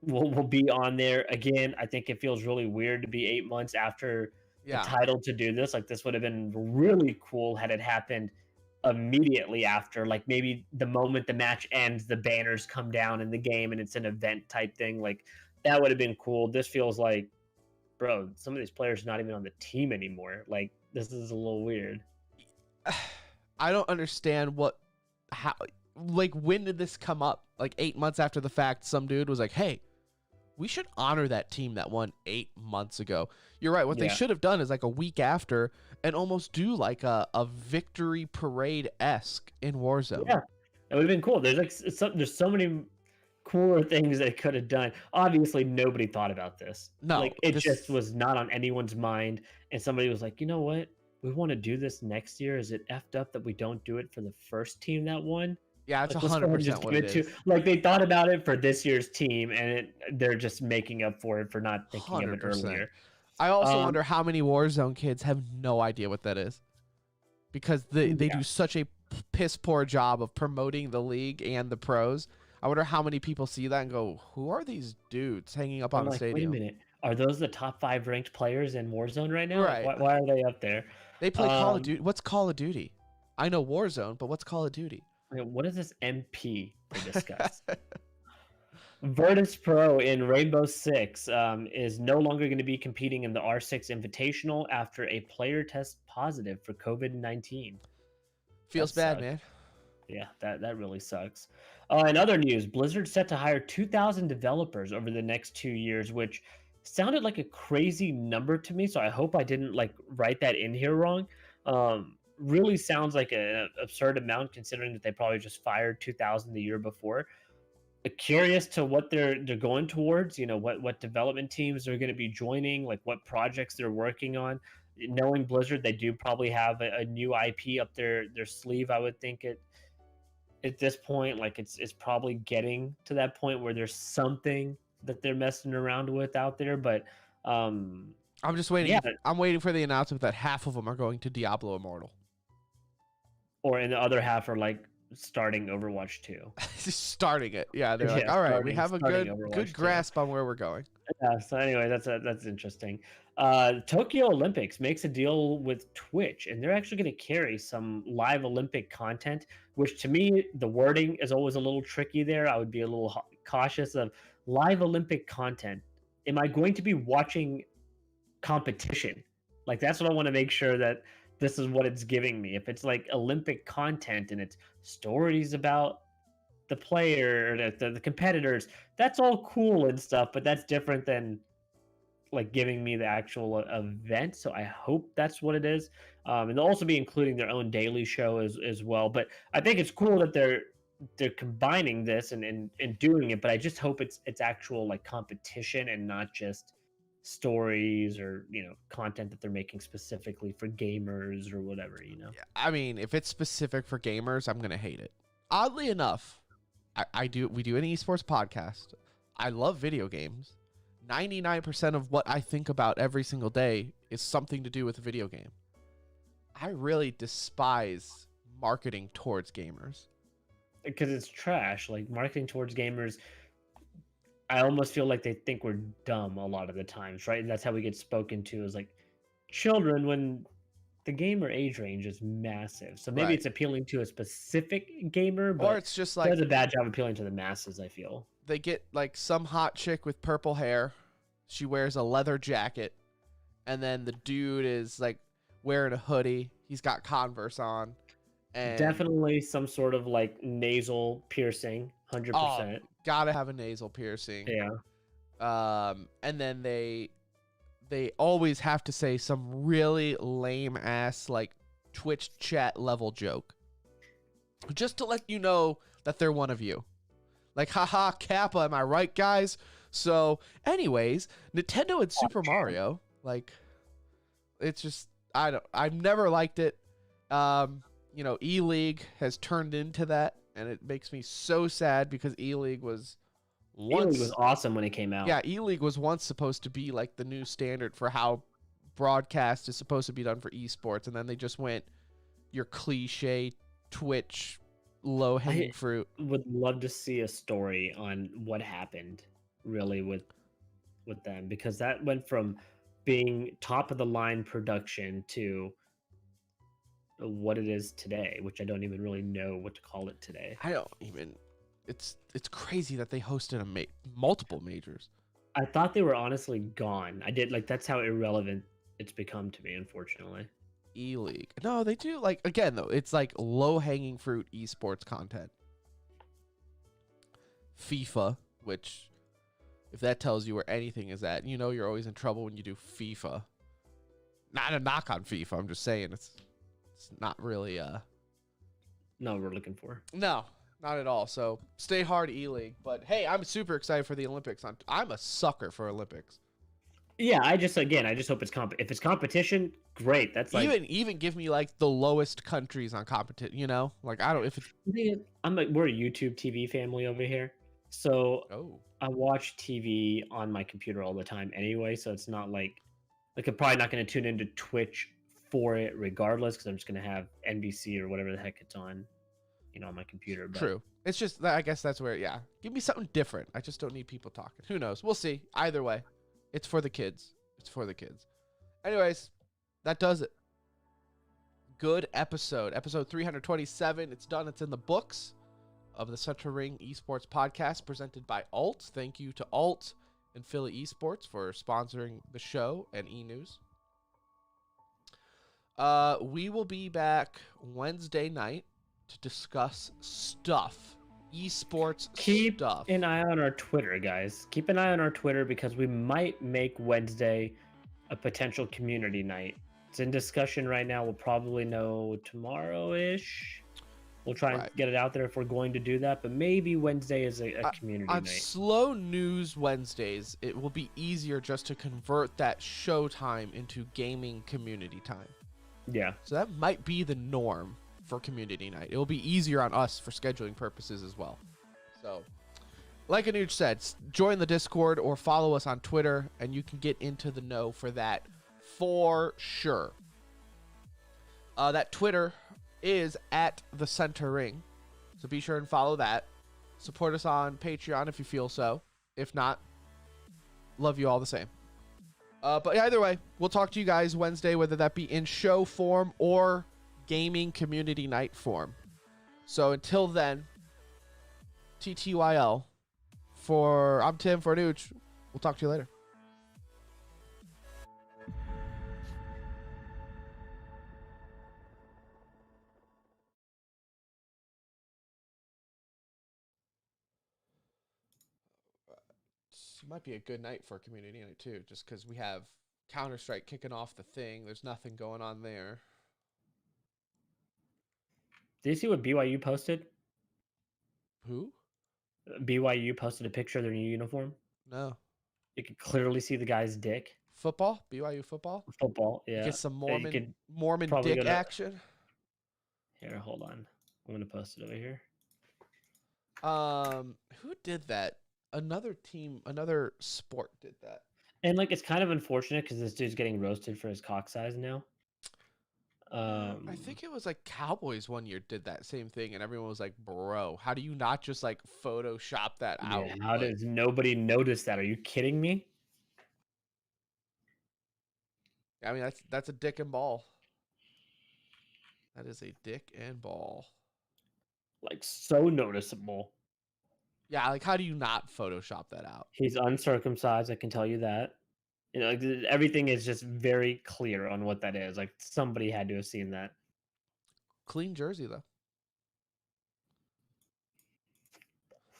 will be on there again. I think it feels really weird to be 8 months after the Yeah. title to do this. Like this would have been really cool had it happened immediately after. Like maybe the moment the match ends, the banners come down in the game and it's an event type thing. Like that would have been cool. This feels like, bro, some of these players are not even on the team anymore. Like this is a little weird. I don't understand how, like, when did this come up? Like 8 months after the fact, some dude was like, hey, we should honor that team that won 8 months ago. You're right. What they should have done is like a week after and almost do like a victory parade-esque in Warzone. Yeah, it would have been cool. There's like there's so many cooler things they could have done. Obviously, nobody thought about this. No, like it just was not on anyone's mind. And somebody was like, you know what? We want to do this next year. Is it effed up that we don't do it for the first team that won? Yeah, it's Like, 100% what it is. Like they thought about it for this year's team, and they're just making up for it for not thinking of it 100%. earlier. I also wonder how many Warzone kids have no idea what that is, because they do such a piss poor job of promoting the league and the pros. I wonder how many people see that and go, "Who are these dudes hanging up on the stadium?" Wait a minute, are those the top 5 ranked players in Warzone right now? Right. Why are they up there? They play Call of Duty. What's Call of Duty? I know Warzone, but what's Call of Duty? What is this MP they discuss? Virtus Pro in Rainbow Six is no longer going to be competing in the R6 Invitational after a player tests positive for COVID-19. Feels bad, man. Yeah, that really sucks. In other news, Blizzard set to hire 2,000 developers over the next 2 years, which sounded like a crazy number to me. So I hope I didn't like write that in here wrong. Really sounds like an absurd amount considering that they probably just fired 2,000 the year before. Curious to what they're going towards. You know, what development teams they're going to be joining, like what projects they're working on. Knowing Blizzard, they do probably have a new IP up their sleeve. I would think at this point, like it's probably getting to that point where there's something that they're messing around with out there. But I'm just waiting. Yeah. I'm waiting for the announcement that half of them are going to Diablo Immortal, or in the other half are like starting Overwatch 2. Starting it. Yeah, they're like, all right, we have a good grasp on where we're going. Yeah, so anyway, that's interesting. Tokyo Olympics makes a deal with Twitch, and they're actually going to carry some live Olympic content, which to me, the wording is always a little tricky there. I would be a little cautious of live Olympic content. Am I going to be watching competition? Like, that's what I want to make sure that this is what it's giving me. If it's like Olympic content and it's stories about the player or the competitors, that's all cool and stuff, but that's different than like giving me the actual event. So I hope that's what it is. And they'll also be including their own daily show as well. But I think it's cool that they're combining this and doing it, but I just hope it's actual like competition and not just stories or, you know, content that they're making specifically for gamers or whatever, you know. Yeah, I mean, if it's specific for gamers, I'm gonna hate it. Oddly enough, we do an esports podcast. I love video games. 99% of what I think about every single day is something to do with a video game. I really despise marketing towards gamers because it's trash. Like marketing towards gamers, I almost feel like they think we're dumb a lot of the times, right? And that's how we get spoken to as like children when the gamer age range is massive. So maybe it's appealing to a specific gamer, but or it's just like it does a bad job appealing to the masses, I feel. They get like some hot chick with purple hair. She wears a leather jacket, and then the dude is like wearing a hoodie. He's got Converse on. And definitely some sort of like nasal piercing, 100%. Gotta have a nasal piercing. Yeah. And then they always have to say some really lame ass like Twitch chat level joke, just to let you know that they're one of you. Like, haha, Kappa, am I right, guys? So, anyways, Nintendo and Super Mario, like, it's just I've never liked it. You know, E-League has turned into that, and it makes me so sad because E-League was E-League was awesome when it came out. Yeah, E-League was once supposed to be like the new standard for how broadcast is supposed to be done for esports, and then they just went your cliche Twitch low-hanging fruit. Would love to see a story on what happened really with them, because that went from being top of the line production to what it is today, which I don't even really know what to call it today. I don't even. It's crazy that they hosted multiple majors. I thought they were honestly gone. I did, like, that's how irrelevant it's become to me, unfortunately. E-League. No, they do, like, again though, it's like low-hanging fruit esports content. FIFA, which if that tells you where anything is at, you know you're always in trouble when you do FIFA. Not a knock on FIFA, I'm just saying it's not really No, we're looking for. No, not at all. So stay hard, E-League. But hey, I'm super excited for the Olympics. I'm a sucker for Olympics. Yeah, I just hope it's if it's competition, great. That's like even give me like the lowest countries on competition. You know, like I don't if it's. I'm like, we're a YouTube TV family over here, so I watch TV on my computer all the time anyway. So it's not like I'm probably not going to tune into Twitch for it regardless, because I'm just going to have NBC or whatever the heck it's on, on my computer. But True. It's just I guess that's where give me something different. I just don't need people talking. Who knows? We'll see. Either way. It's for the kids. It's for the kids. Anyways, that does it. Good episode. Episode 327. It's done. It's in the books of the Center Ring Esports podcast presented by Alt. Thank you to Alt and Philly Esports for sponsoring the show and E-News. We will be back Wednesday night to discuss stuff. Esports keep stuff. An eye on our Twitter, guys. Keep an eye on our Twitter, because we might make Wednesday a potential community night. It's in discussion right now. We'll probably know tomorrow-ish. We'll try and get it out there if we're going to do that, but maybe Wednesday is a community night. On slow news Wednesdays, it will be easier just to convert that show time into gaming community time. Yeah. So that might be the norm for community night. It will be easier on us for scheduling purposes as well. So, like Anuj said, join the Discord or follow us on Twitter, and you can get into the know for that for sure. That Twitter is at the Center Ring, so be sure and follow that. Support us on Patreon if you feel so. If not, love you all the same. But either way, we'll talk to you guys Wednesday, whether that be in show form or gaming community night form. So until then, TTYL. I'm Tim for Anuj. We'll talk to you later. It might be a good night for a community night too, just because we have Counter-Strike kicking off the thing. There's nothing going on there. Did you see what BYU posted? Who? BYU posted a picture of their new uniform. No. You could clearly see the guy's dick. Football? BYU football? Football, yeah. Get some Mormon dick action. Here, hold on. I'm going to post it over here. Who did that? Another team, another sport did that. And, like, it's kind of unfortunate because this dude's getting roasted for his cock size now. I think it was like Cowboys one year did that same thing, and everyone was like, "Bro, how do you not just like Photoshop that out?" Yeah, how does nobody notice that? Are you kidding me? I mean, that's a dick and ball. That is a dick and ball. Like, so noticeable. Yeah, like how do you not Photoshop that out? He's uncircumcised, I can tell you that. Like, everything is just very clear on what that is. Like, somebody had to have seen that. Clean jersey, though.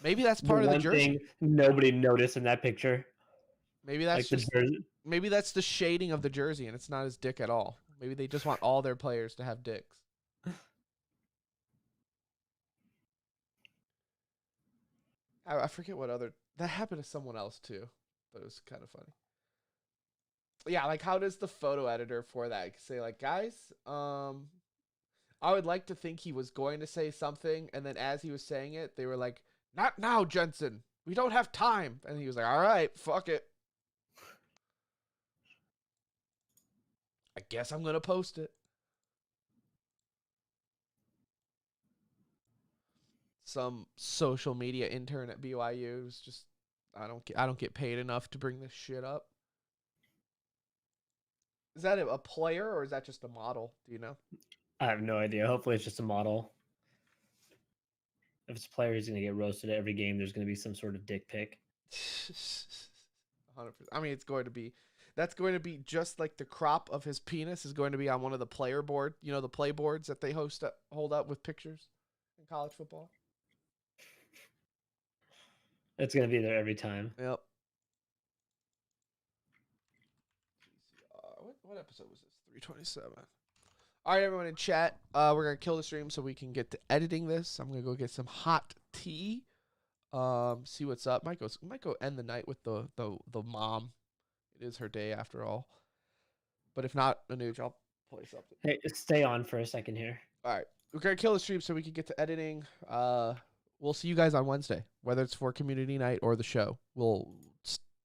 Maybe that's part of the jersey. Thing nobody noticed in that picture. Maybe that's like maybe that's the shading of the jersey, and it's not his dick at all. Maybe they just want all their players to have dicks. I forget what other... That happened to someone else, too. But it was kind of funny. Yeah, like, how does the photo editor for that say, like, guys, I would like to think he was going to say something, and then as he was saying it, they were like, not now, Jensen. We don't have time. And he was like, all right, fuck it. I guess I'm going to post it. Some social media intern at BYU was just, I don't get paid enough to bring this shit up. Is that a player or is that just a model? Do you know? I have no idea. Hopefully, it's just a model. If it's a player, he's going to get roasted at every game. There's going to be some sort of dick pic. 100%. I mean, that's going to be just like the crop of his penis is going to be on one of the player board, the play boards that they hold up with pictures in college football. It's going to be there every time. Yep. What episode was this? 327. All right, everyone in chat. We're going to kill the stream so we can get to editing this. I'm going to go get some hot tea. See what's up. Might go end the night with the mom. It is her day after all. But if not, Anuj, I'll play something. Hey, stay on for a second here. All right. We're going to kill the stream so we can get to editing. We'll see you guys on Wednesday, whether it's for community night or the show. We'll